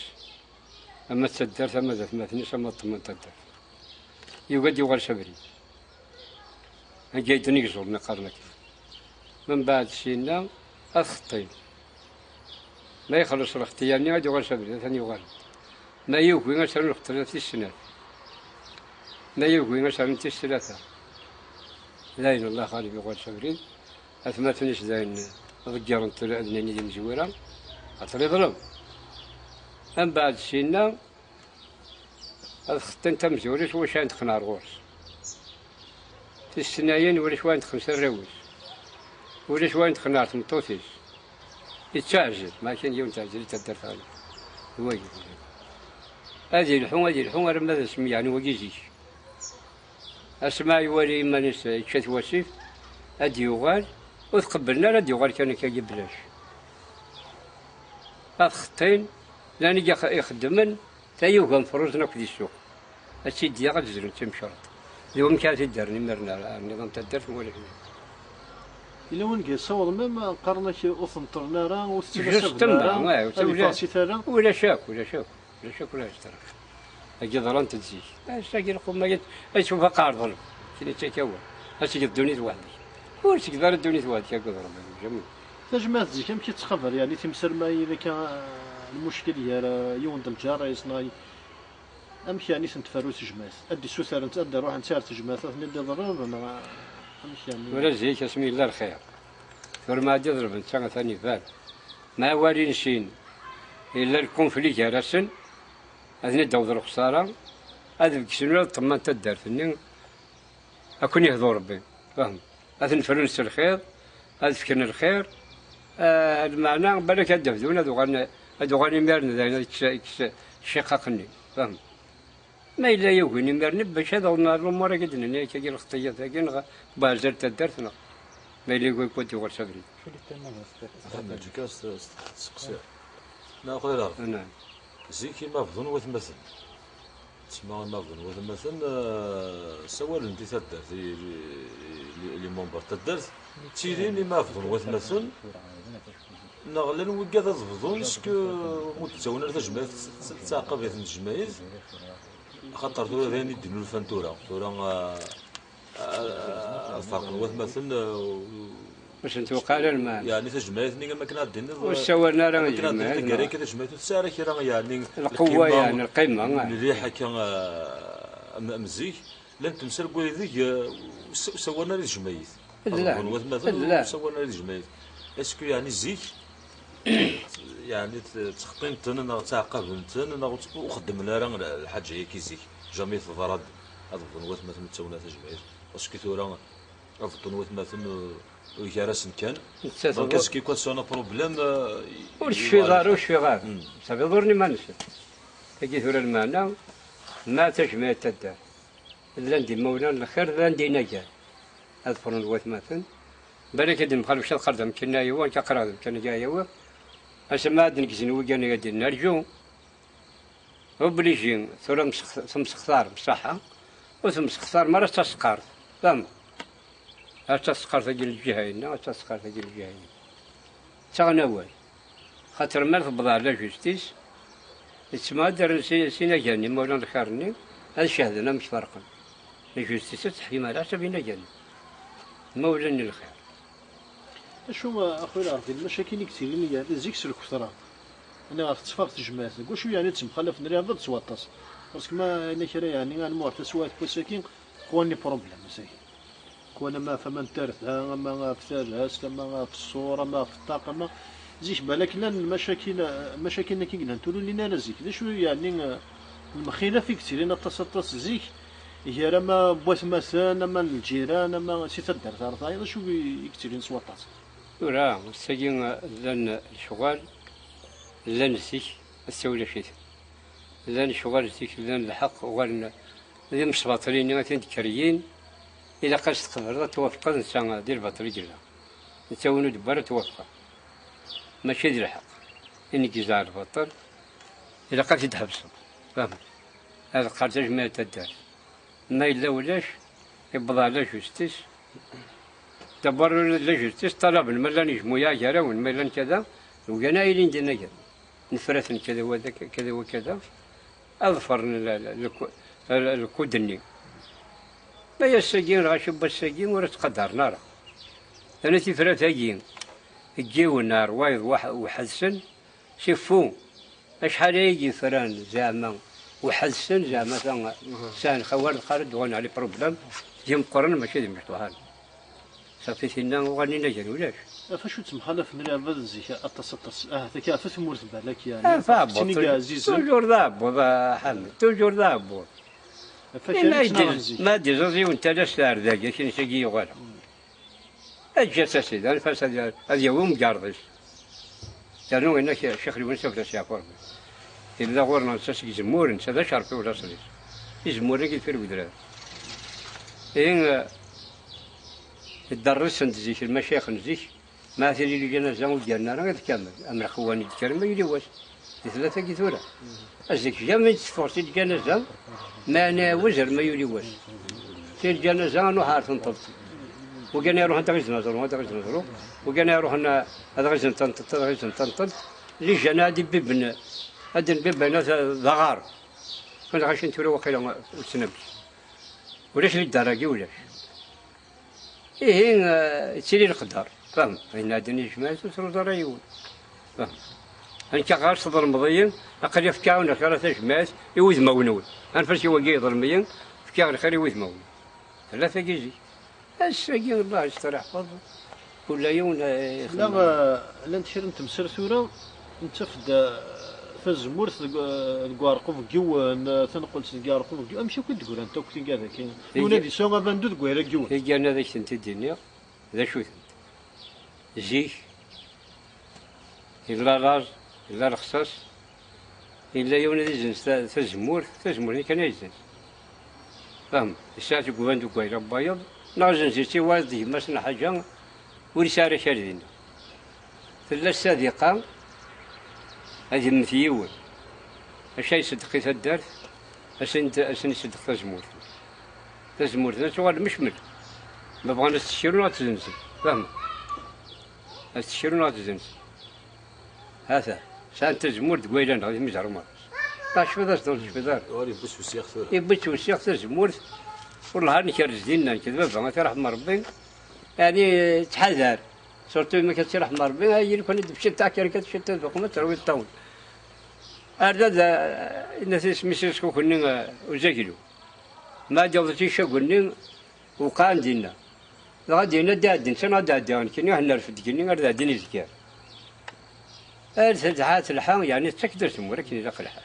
اما الدرس اما ذات مثني اما الطمن الدرس يقعد يغال شبري جاي تنيقزر نقارنك من بعد سينا الخطين ما يخلص الاختيارني غادي يغال شبري ثاني يغال ما يوكوي مثلا الاختيار في السنة ما يوكوي مثلا في الثلاثة لاين الله غالب يغال شبري أثماتنيش زين ضجر نطلع أدنى ندي مزورة أطري ظلم من بعد سينا الخطين تم زوريش واش عند خنار غورس في السنايين ولا شوان خمسة الرويس ولا شوان خنار تمطوطيش يتعجل ما كان يوم تعجل تدر ثاني هو هذه الحوم ماذا اسمي يعني وجيزيش اسماء يولي اما ناس يتشات وسيف هادي يغال وتقبلنا هادي يغال كان كيجيب بلاش هاد خطين لاني يخدمن تا يوغا مفروزنا في السوق هادشي ديال غتزرو تمشرط اليوم كانت تدارني مرنا النظام تدار ولا إلا وين صور ميم قرنا شي أوثن طرنارا وستمنا ولا شاك ولا اشترى أجي ظلمت تزيد أشتاقي لكم ما أشوفها قاعد ظلم كني تكوى أشتاقي الدنيا وحدي ورشك دار الدنيا وحدي يا قدر جميل تجمعت زي كم كيتخبر يعني تمسر ما إذا كان المشكل هي يوند الجار يصناي أمشي يعني سنتفروس جماس أدي سوسر أنت أدي روح نسار تجماس ندي ضرر أنا يعني ولا زيك اسمي الله الخير ثم ما تضرب انت ثاني فال ما والي نشين الا الكونفلي جالسن هذني داود الخساره هذا بكسنو طمان تدار فني اكون يهضر ربي فهم هذا نفرنس الخير هذا فكرنا الخير المعنى بالك هدفدون هذو غاني مارن ذا شقاقني فهم ما إلا يوغني مرنب باش هذا النهار الأمور قدنا كي الخطية ثاقين بازر تدرتنا ما اللي يقول كنت يغرس صدري. محمد جكاس تسقسي ناخذ الارض نعم. زيكي ما فضون وثمثل تسمى ما فضون وثمثل سوال انت تدرت اللي منبر تدرت تيرين ما فضون وثمثل نغلن وكا تفضون سكو متساونا تجمعات تعقب يا الجمايز خاطر تورا ثاني دينو الفانتورا تورا الفرق وثمثل باش نتوقع على الماء يعني تجمعات نيغا ما كنا دينا وسوالنا راه كنا دينا كاريك تجمعات تسارك راه يعني القوة يعني القمة الريحة كان مزيك لم تمسر بويديك سوالنا للجمايز لا سوالنا للجمايز اسكو يعني زيك يعني تخطين تن تعقب تن وخدمنا راه الحاجه هي كيزيك جامي تضرب هذا الظنوات مثلا تسونا تجمعيت اسكو ثورا الظنوات مثلا ويجارس كان دونك اسكو كون سونا بروبليم وش في غار صافي ضرني ما نشد تجي ثورا المعنى ما تجمع تدار لا ندي مولانا الخير لا ندي نجا هذا فرنوات مثلا بالك هاد المخالف شاد خردم كنا يوان كقرادم كان جاي يوا اسما هاد نكزن وكان غادي نرجو هو بليجين ثم سختار بصحة وثم سختار مرة تسقار فهم تسقار تجي الجهين تسقار تجي الجهين تغنى واي خاطر ما تبضع لا جوستيس تسمى دار سينا جاني مولانا الخيرني هذا شهدنا مش فرقا لا جوستيس تحكي مالها سبينا جاني مولانا الخير شو اخويا العربي المشاكل كثير اللي يعني زيك سلك فترة انا عرفت تصفاق تجمعات نقول شو يعني تمخلف نري هذا تسواطاس باسكو ما انا كرا يعني انا مورت سوات مساكين خواني بروبليم مساكين كون ما فما نترثها ما في ثلاث ما في الصوره ما في الطاقه ما زيك بالك لان المشاكل كي قلنا نقولوا لنا زيك شو يعني المخيله في كثير انا تصطاس زيك هي راه ما بواث مثلا ما الجيران ما سي تدار تعرف شو كثير سواطاس وراه السجين لان الشغال لان السيك السولة شيء لان الشغال السيك لان الحق وغالنا اللي مش باطلين مثلا كريين إذا قصت قدر توافق إنسان دير باطل جلا نسوي دبارة توافق ماشي دير الحق إني كيزار البطل إذا قلت تحبسهم فهم هذا قال تجمع الدار ما إلا ولاش يبضع لا جوستيس دبر لا جوستيس طلب الملا نجمو يا جراون ملا كذا وقنا إلين دينا كذا نفرثن كذا وذاك كذا وكذا أظفر الكودني ما يسجين غاشب السجين ورا تقدرنا راه أنا تفرث هاجين الجو النار وايض وحدسن شوفوا شحال يجي فران زعما وحدسن زعما سان خوار الخالد وغنى عليه بروبليم جيم قرن ماشي ديما مفتوحان صافي فينا وغني نجري ولاش فاش تمخالف نري هذا الزيك التصطس هذاك في مورث بالك يعني فابو توجور ضابو حمد توجور ضابو ما دير زي وانت لا سار ذاك شي نسقي وغيره اجلس سيدي انا فاس هذا يوم جاردش قالوا انك شيخ يوسف لا سيافور الا غورنا نسقي زمور انت ذا شرفي ولا صليت زمور كي في الودران إن الدرس نزيك المشايخ نزيك ما ثري لي جنازة وديالنا راه كامل أما خواني الكريم ما يدواش ثلاثة كثورة أزيك جامع تفوسي الجنازة ما أنا وزر ما يدواش في الجنازة نحار تنطلط وكان يروح أنت غير نظرو هذا غير نظرو وكان يروح أنا هذا غير تنطلط هذا غير تنطلط لي جنادي ببن هذا البيبان ضغار كنت غاش نتولى وقيلا السنبل ولاش للدرجة ولاش إيه تسيري القدر فهم فإن هادني جماعة تسرو درايون فهم أنت غاش صدر مضيين أقل يفكاونا ثلاثة جماعات يوز مونول أنا فاش يوقي ظلميا فكاو الخير يوز مونول ثلاثة كيجي الساقين الله يستر يحفظه كل يوم لا نتشير انت مسير ثورة انت في الزمور تقارقو في جوان تنقل تقارقو في جوان امشي كنت تقول انت كنت قاعد كاين ونادي سوغا باندو تقول لك جوان هي انا ذاك انت الدنيا ذا شو زيك إلا لاز إلا الخصاص إلا يوم يزنس تزمور كان يزنس فهم الساعة تقول باندو كويرا بايض نازن زيتي وايد مثلا حاجة ورسالة شاردين تلا الصديقة هذه مثيون أشي يصدق يتدار أشن يصدق تزمور شغل مشمل ما بغانا نستشيرو ولا تزنزل فهم نستشيرو ولا تزنزل هذا سان تزمور تقويلان هذه مزعرمة شوف هذا شنو في دار يبش وسياخ ثورة يبش وسياخ تزمور والله نكرز ديننا كذا فما ترحم ربي يعني تحذر صرتو ما كترحم ربي هاي يكون دبشت تاع كركت شتت بقمه تروي الطاول هذا الناس مش كنا وزاكلو ما جاوزتي شغلني وقان دينا غادينا دادين سنه دادين كني احنا رفد كني غير دادين الذكر الحات الحام يعني تقدر تمور كني داخل الحال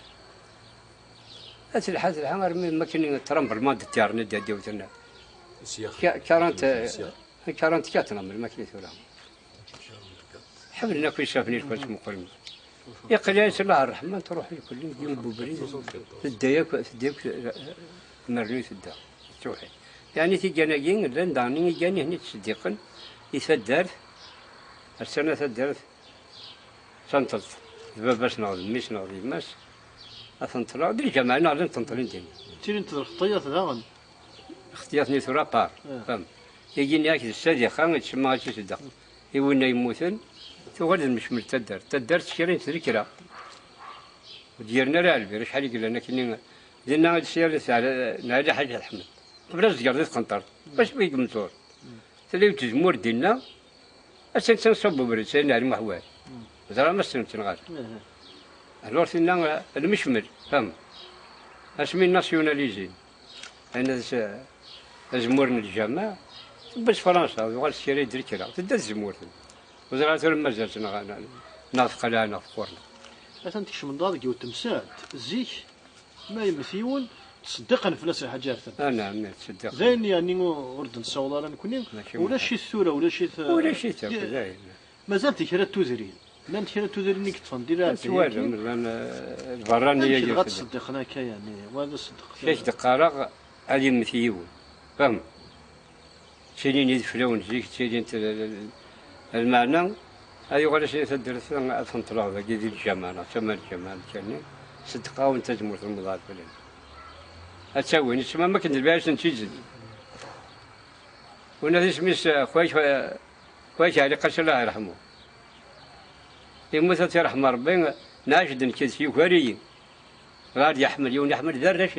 الحات الحام ما كني ترمب الماده تيارنا دادي وتنا سياخ كارنت كاتنا من الماكينه ولا حبلنا كل شافني كل مقرم يا قليل الله الرحمن تروح كل يوم ببريد تديك مريت الدار تروحي يعني تيجانين لان داني جاني هني تصدقن يسدر السنه تدرت سنتلت باش ناضي مش ناضي ماس اثنتلا دي جماعه ناضي تنطلين ديني تيري انت الخطيات داغن اختيارني ثرا بار فهم يجيني هاك الصديقه تسمى شي صدق يولنا يموتن تغلد مش ملتدر تدر تشرين تذكره وديرنا رالبي شحال يقول لنا كني درنا هاد السير تاع نادي حاجه الحمد قبل الزقر ذات قنطر باش بيك مزور تلي تزمور ديالنا اسن تنصبوا بريد سيرنا على محوال زرا ما سنت نغار الوقت لنا المشمل فهم اسمي ناسيوناليزي انا زمورنا الجامعه باش فرنسا وغال السير تذكره تدز زمورنا وزرعت المزال نافق لها نافقورنا. مثلا تكشف من ضادك وتمسات زيك ما يمثيون تصدقن فلاس الحاجات. نعم تصدق. زين يعني ورد نصور انا كوني ولا شي الثوره ولا شي كذا. مازال كرا توزرين. لان كرا توزرين كتفن ديرها. سوالف لان البرانيه اللي غتصدقنا يعني وهذا صدق. كاش دقارق هذه مثيون فهم. سنين يدفلون زيك سنين المعنى هذه ولا شيء تدرس فنطلع ذا جديد الجمال ثم الجمال كان صدقه وانت تمر في المضاد بلين أتسوي نسمع ما كنت الباش نتيجي ونادي سميس خويش علي قش الله يرحمه يموت يرحم ربي ناشد نكسي وكاري غادي يحمل يوم يحمل ذرش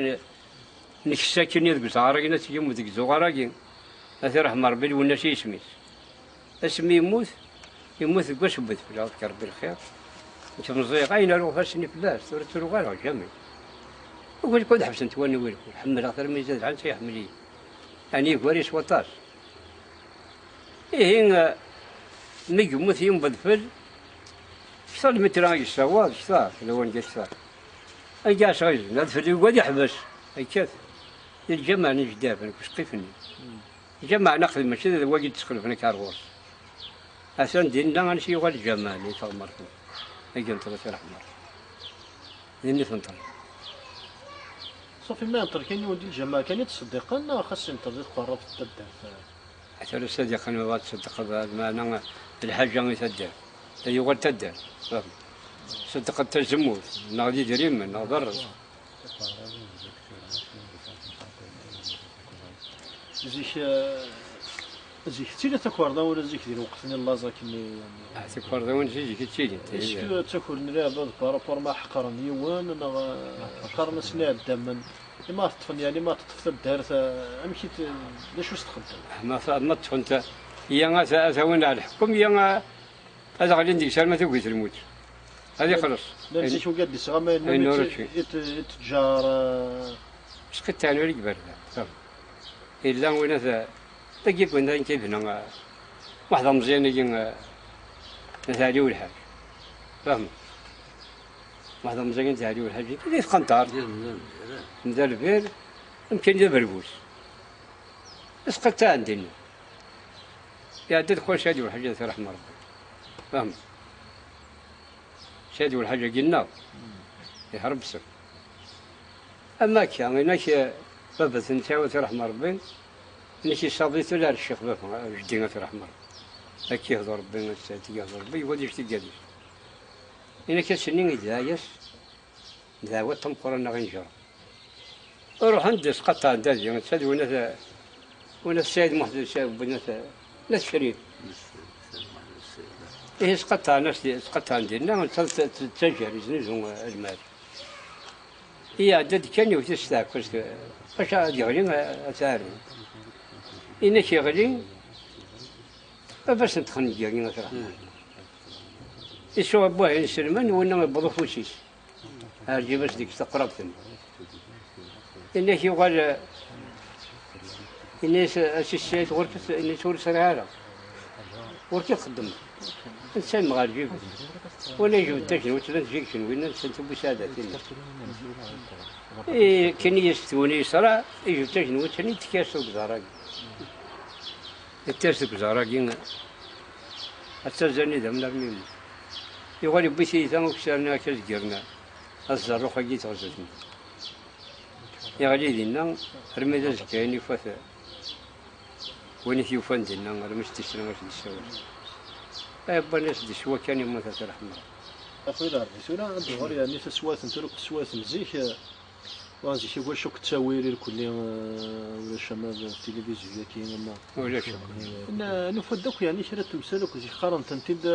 نكساكن يذكر صغارك ناس يوم ذيك صغارك يرحم ربي والناس يسميس اسمي يموت قش بث في الأرض كرب الخير مش مزيق أين أروح فاسني في الله صورة الغالة جميل وقول كود حبس أنت وين وين حمل أكثر من زاد عن شيء حملي يعني كواريس وطاس إيه نيجي يموت يوم بدفل صار متراجع السواد صار لو أن صار أي جالس غير ندفل يقعد يحبس أي كيف الجمع نجداب أنا كش قيفني الجمع ناخذ المشي واجد تدخل في كارغوس عشان ديننا غنمشي يغال الجمال يتغمركم هيك نطلع في الأحمر ديني فنطلع صافي ما ينطر كاين يودي الجمال كان يتصدق لنا خاص ينطر يتقرب في التدار حتى الصديق انا ما تصدق ما انا الحاجه ما يتدار يغال تدار صدق التزموت ناضي دريم ناضر زيك تيلا تاكوردا ولا زيك ديال وقتني اللازا كني يعني تاكوردا وين زيك تيجي اسكو تاكل نلعب بارابور ما حقرن يوان انا حقرنا سنه الدم ما تطفن يعني ما تطفى الدار امشي لاش واش تخدم ما تطفى انت هي ثوين على الحكم هي هذا غادي ندير سالمه توقي الموت هذه خلاص لا زيك وقاد لي صغا ما يتجار سكت انا اللي قبل الا وين ذا تجي كنا كيف هنا واحدة مزيانة يجي نتاعي والحاج فهم واحدة مزيانة نتاعي والحاج كيف قنطار ندير بير يمكن ندير بربوس بس قلت عندنا يا عدد خويا شادي والحاج الله يرحم ربي فهم شادي والحاج قلنا يهرب بسر أما كان هناك بابا ثنتاوي يرحم ربي نشي صابيت ولا الشيخ بافا جدينا في رحمه هكي يهضر ربي ما يهضر ربي يودي يشتي قاديش إنا كسنين إدايس دعوة تمقرنا غنجر أروح عند سقطة عند هذه تسد ونا السيد محمد الشاب ناس شريف إيه سقطة سقطة عندنا تسجل يزنزون المال هي عدد كان يوتستاك باش يغلي أتعرف إنا كيغلي باش ندخل جاكي مثلا يسوى بوه يسلمان وانا بضفوسيس هارجي بس ديك استقربتني إنك يقال إني أسيسيت غرفة إني تقول سرعة وركي خدم إنسان مغارجي ولا يجوا التجن وتلان جيكشن وين نسنت بسادتين إيه كان يستوني صراحة يجوا التجن وتلان تكاسو بزراق التاسو بزراقين أتزاني دم نرميم يقول بيتي ثانو كسرنا كزجرنا الزروخة جيت غزتني يغلي دينا رميدا زكايني فاثا وين يوفان دينا رميش تسرنا ما تسوي أبا ناس دي سوا كان يوم ثلاثة رحمة أخوي لا رسولة الظهر يعني تسوات نترك تسوات مزيك وانزي شي واش شوك التساوير الكل ولا الشمال التلفزيون كاين ما ولا شو نفدك يعني شرا تمثالك وزي خارن تنتد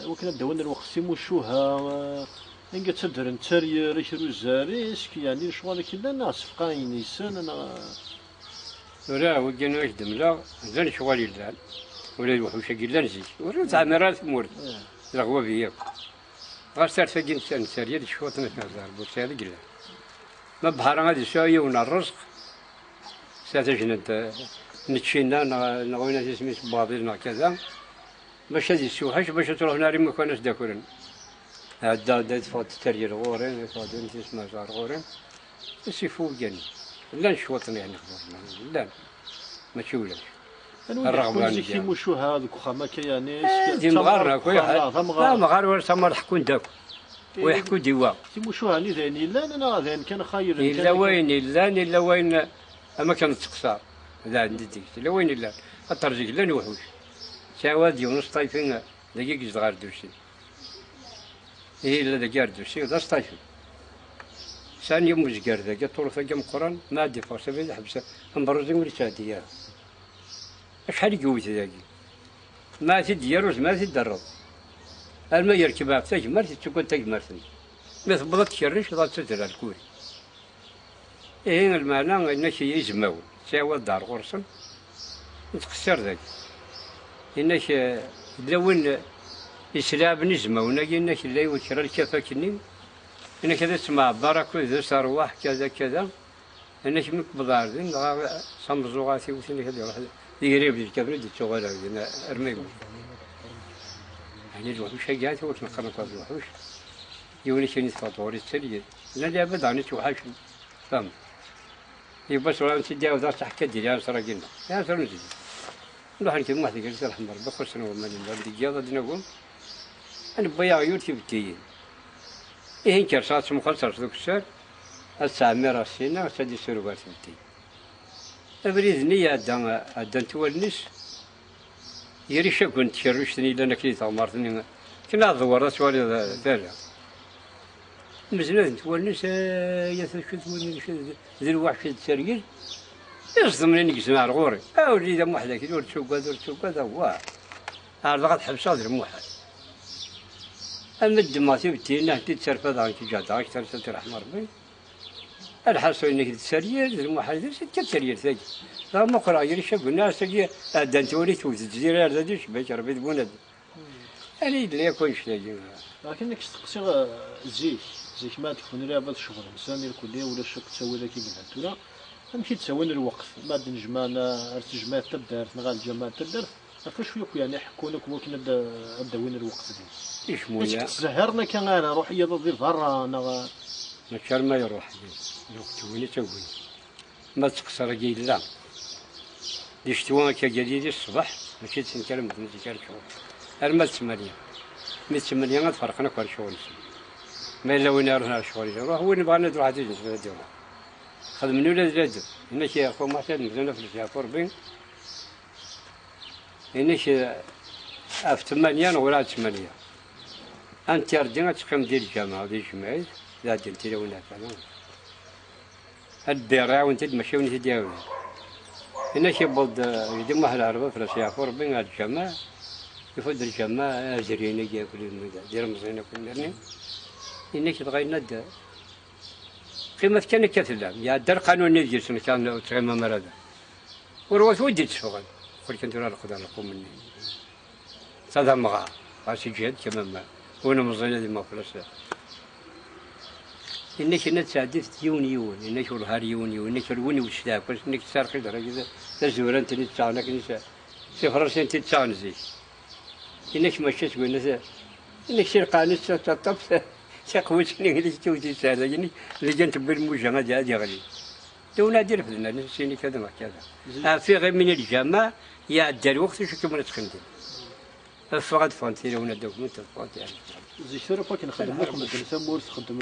وكنا دوان الوقت سيمو شوها إنك تدر نتاري ريش روزاريس يعني شغال كذا ناس فقاين يسان أنا ولا وجنا واش دملا زين شغالي اللان ولا الوحوش كي نزيد ولا تعمرات مورد رغوا فيا غير صار فاجين نساري هذه شوط نتنازل بوسالي قلا ما بحر غادي شويه ونرزق ساتجنا نتشينا نغوينا سميت باطل كذا باش هذه السوحش باش تروح ناري ما كانش داكورن هذا فوت ترير غورين فوت انت اسمها صار غورين بس يفوق جاني لا نشوطني يعني خبرنا لا ما تشولاش الرغبه اللي كيمو شو هذوك وخا يعني دي مغارنا كل حد لا مغار ولا سمر حكون داك ويحكوا ديوا كيمو شو هاني ذاني لا انا ذان كان خاير الا وين الا وين اما كانت تقصر لا عندي ديك الا وين الا الترجيك لا نوحوش شاواد يونس طايفين دقيق صغار دوشي إيه إلا دقار دوشي وذا طايفين ثاني يوم مزقار ذاك طول ثقم قران ما عندي فرصه بين حبسه مبرزين ولا شاديه شحال يقوت ذاكي ما تديروز ما تدرب الما يركبها تجمر تكون تجمرتني ما تبغى تشرش ضاد تدرى الكوري إيه المعنى إن شيء يزمو ساوى الدار غرسن نتخسر ذاك إنك لون يسلاب نزمو نجي إنك لا يوشر الكفا كنين إنك هذا تسمع بركة إذا صار واحد كذا كذا إنك مقبض عارضين صمزوغاتي وثني كذا واحد يقريب الكبريت تشغل أرمي يعني الوحوش جات وش نقرن قاضي الوحوش يوني شنو فطوري السرير لا لا أبدا أنا توحش فهم يبص ولا نسدي ذا تحكي دي يا سر جنة يا سر نسدي نروح نكمل واحد يقول سر حمر بخش أنا ومالي بدي جاذا دنقول أنا بيا يورتي بتيجي إيه كرسات مخسر ذوك السر السامرة السنة سدي سروقات بتيجي أبريد نية أدان تولنس يريش كنت شرشتني لأن كليت عمرتني كنا ضورت ولا ثانية مزناد تولنس يا ثشت تولنس ذي الواحد السرير يصدم لي نقسم غوري أو اللي ذا موحدة كي دور تشوكا ذا هو هذا قد حبس هذا الموحد أما الدماتي بتينا تتسرف هذا كي جات عاش ترسلت رحمة ربي الحصول إنك تسرير المحل كتسرير ثقي لا ما قرأ يريش الناس تجي أدان توريث وتجزيرة هذا ديش بيشر بيت بوند أنا اللي يكون شيء لكنك تقصي زيك ما تكون رابط شغل إنسان الكلية ولا شك تسوي ذاك الجهات ولا أمشي تسوي الوقت ما نجمعنا ارتجمع تبدأ نغال الجماعة تبدأ فاش وياك يعني حكونك ممكن نبدا وين الوقت دي إيش مويا زهرنا كان أنا روح يضرب برا أنا ما كان ما يروح الوقت وين تسوي ما تقصر جيد لا ديشتوان كجديد الصباح ماشي تنكلم بنتكلم شغل المال 8 من 8 فرقنا كل شغل ما الا وين نروح شغل نروح وين بغا نروح هذه الجهه خدمني ولا زاد هنا شي اخو ما كان مزنا في الجافور بين هنا شي في 8 ولا 8 أنت ردينا تقيم ديال الجامعة ديال الجمعية لا انت لو هناك الدراع وانت ماشي وين تداوي هنا شي بلد يدير واحد العربة في راسي عفور بين هاد الجامع يفضل الجامع زرينا كاع كل يوم دير مزينة كل مرني هنا كتغير الدار قيمة كان كتلام يا دار قانوني ديال سنة كان تغيما مرادة وروات ودي تشفغل قلت كنت راه نقدر نقوم مني صدام مغا راسي جهد كمان ما وانا مزينة ديما فلوسها إنك أنا تساعدت يون إنك الهار يون إنك الوني وشتاك بس إنك صار خير درجة تزور أنت اللي تساعنا كنيسة سفر سنة تساعن زي إنك مشيت قلنا إنك شرقاني تطب تقويت إنك اللي توتي سهلة يعني اللي جنت بالمجمع هذا غالي دونا دير فلنا نسيني كذا ما كذا في غير من الجامعة يا الدار وقت شو كمان تخندم فقط فانتي لو ندوك فانتي يعني زي شرا باك نخدم لكم مدرسة مورس خدم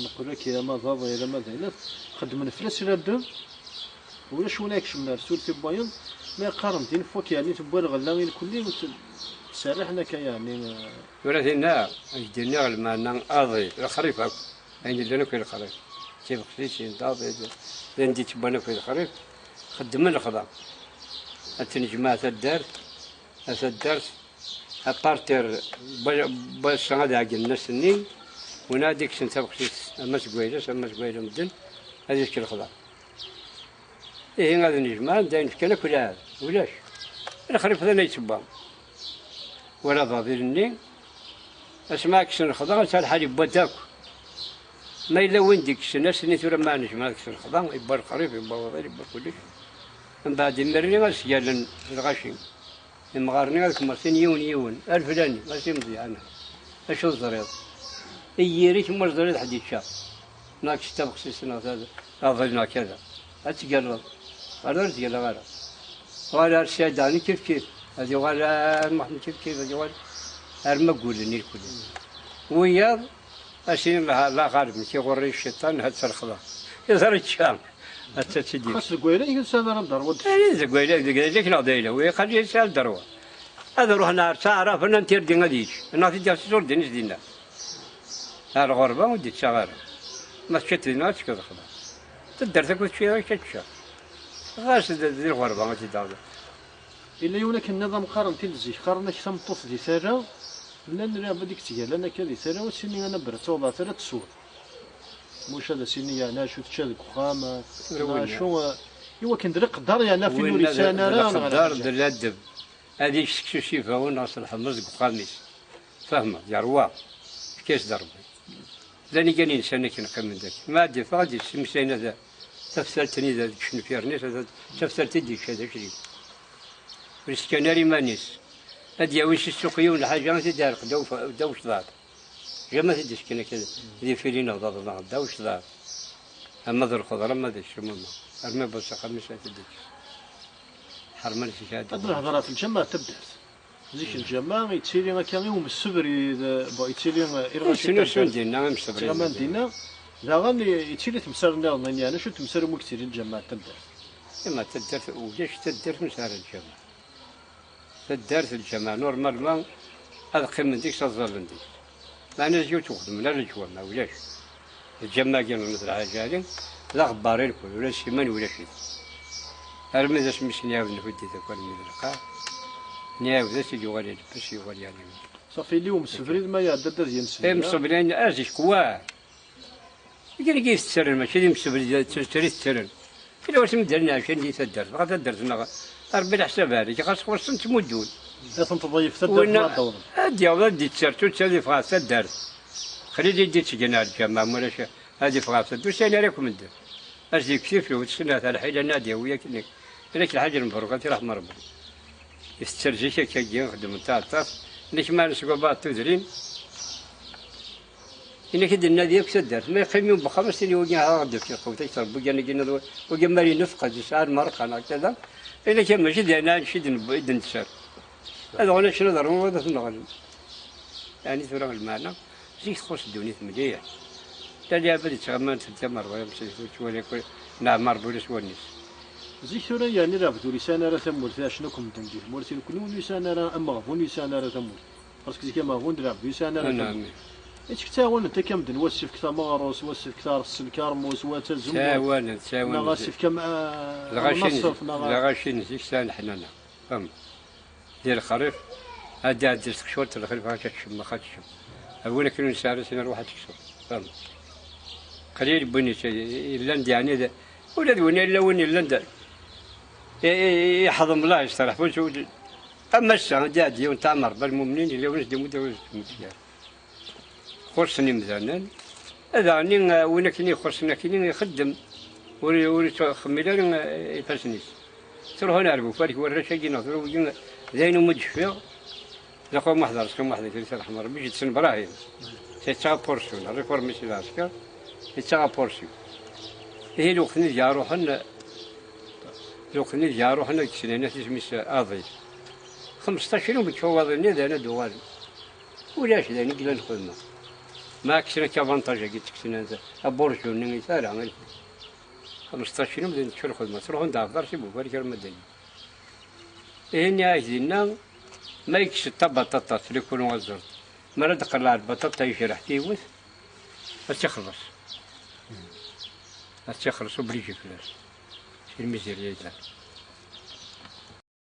نقول لك يا ما ضاض يا ما زينات خدم نفلس إلى الدم ولا شو ناكش من رسول تباين ما يقارن دين فوك يعني تبغى الغلا الكلي سارحنا يعني ولا هنا جدنا المانا أضي الخريف يعني لنا في الخريف كيف خليتي ضاضي عندي تبانا في الخريف خدمنا الخضار التنجمات الدار الدرس أبارتر باش غادي عقلنا سنين وناديك سنة بخشيت أما سقويلة مدن هذه شكل الخضار إيه غادي نجمع داين كان كل هذا ولاش الخريف هذا يتبع ولا ضاضيني أسمع كسن الخضار سال حالي بداك ما إلا وين ديك السنة سنين ولا ما نجمع كسن الخضار يبقى الخريف يبقى وضير يبقى كلش من بعد مرني غاسيال الغاشي المغارني هذاك مرسين يون الفلاني ماشي مزيان اش الزريض يريت مر زريض حد يتشاف ناك شتا بخصيصنا هذا افضلنا كذا اتقرب قررت قال غير ولا الشيداني كيف هذه ولا المحمد كيف هذه ولا قولني الكل وياض اشين لا غالب كي غوري الشيطان هاد الخضر يزري الشام التسديد خاص القويله ينسى هذا الدروه اي القويله ديك نضيله ويخلي يسال دروه هذا روح نهار ساعه فانا نتير دي غاديش انا في جالس صور دينيس دينا الغربه وديت شغاله ما شفت الناس كذا خلاص تدرت كل شيء كتشا غاش دير الغربه ما تدار الا يولك النظام قارن تلزيش قارن كي تمطوس دي ساره لان لا بديك تيال انا كذي ساره وسني انا برت وضع ثلاث صور مش هذا سني انا شو تشاد كخام شو يوا كندير قدر يعني في لسان راه قدر الادب هذه شي فاون راس الحمص بخامس فاهمه يا روا كيس ضربي لاني كان انسان كنقيم من ذاك ما عندي فاضي سمسينا ذا تفسرتني ذا شنو فيرنيس تفسرتي ديك هذا شري والسكناري مانيس هادي ويش السوقيه ولا حاجه ما تدار دوش ضاد جا تديش كنا كذا ذي فيلينا ضاد دوش ضاد اما ذا الخضره ما داش ماما ارمي بس خمس تديك حرمنا شي هذا هاد الهضره في الجماعه تبدا زيك الجماعه يتسيلي كان يوم السبر يتسيلي شنو دينا مسبرين كمان دينا لا غني يتسيلي تمسرنا يعني انا شو تمسر مكثر الجماعه تبدا اما تدار ولاش تدار مسار الجماعه تدار في الجماعه نورمالمون هذا قيم ديك صزر ديك ما انا جيت تخدم لا الجوا ما ولاش الجماعه كانوا مثل حاجه لا غبارين كل ولا سيمان ولا شي ارمي ذا سميت نياود نفدي ذاك ارمي ذا نياود ذا سيدي غالي باش يغالي يعني صافي اليوم السفريد ما يعدد ديال السنه مسبرين ازيك كوا يقول كيف تسرن ماشي ديما مسبرين تشري تسرن إلا واش مدرنا عشان دي تدرس بغا تدرسنا ربي الحساب هذيك خاص خصنا تمدون لا تنتظيف تدرس الدور هادي والله دي تسرتو تسالي فغا تدرس خلي دي تسجنا الجامعه مولا هادي فغا تدرس انا راكم ندير اجي كيف لو تسنى تاع الحيله ناديه وياك لك الحاجه المبروكه راح مربوط يسترجيك كي نخدم تاع الطاف ليش ما نسقوا بعض تدرين إن كده النادي يكسر ما يقيمون بخمس سنين وجاها غدك في قوة يشتغل بجانا جنا وجمالي نفقة جسار مرق أنا كذا إلا كان مجد أنا شيء إذن تسار هذا أنا شنو ضروري هذا ثنغل يعني ثورة المعنى زي خص الدنيا ثمجية تالي أبدي تغمن تتمر ويمشي شوالي كل نعمر بوليس ونيس زيك ثورا يعني راه بدو لسان راه ثمورت اشنو كم تندير مورتين كل لسان راه امغفون لسان راه ثمورت باسكو زيك مغفون راه بدو لسان راه ثمورت نعم ايش كتاون انت كمدن واسف كتا مغروس واسف كتا السلكار موس واتزم تاوان نغاسف كم نصف الغاشين زيك سان حنانا فهم ديال الخريف هادي عاد درت شوط الخريف ما كتشم ما خاتشم أولا كانوا نسارسين نروح تكسر فهم قليل بني اللند يعني ولاد وين الا وين اللند يحضم الله يسترح فوش اما الساعه دادي ونتعمر بالمؤمنين اللي ونس دي مدوز مزيان خرصني مزانا هذا عني وين كاين خرصنا كاين يخدم وري خميلان يفاسنيس تروح نعرفوا فالك ورا شي نهضروا زين مدشفيغ لاخو ما حضرش كم واحد يدير سلاح حمر بيجي تسن براهيم تيتا بورسيون ريفورميسي لاسكا تيتا بورسيون هي الوقت اللي جا روحنا الوقت اللي جا روحنا كسنينات سميس اضيف 15 يوم بتفوضني انا دوال ولاش ذا نقل الخدمه ما كسنا كافانتاج قلت كسنا بورسيون ني سالا 15 يوم نشوف الخدمه تروح عند دار سي بو بالك المدني هنا عايزين ما يكش الطبطة اللي يكونوا غزر مرة دقل على البطاطا يشرح تيوث أتخلص أتخلص وبليجي فلاس في الميزيرية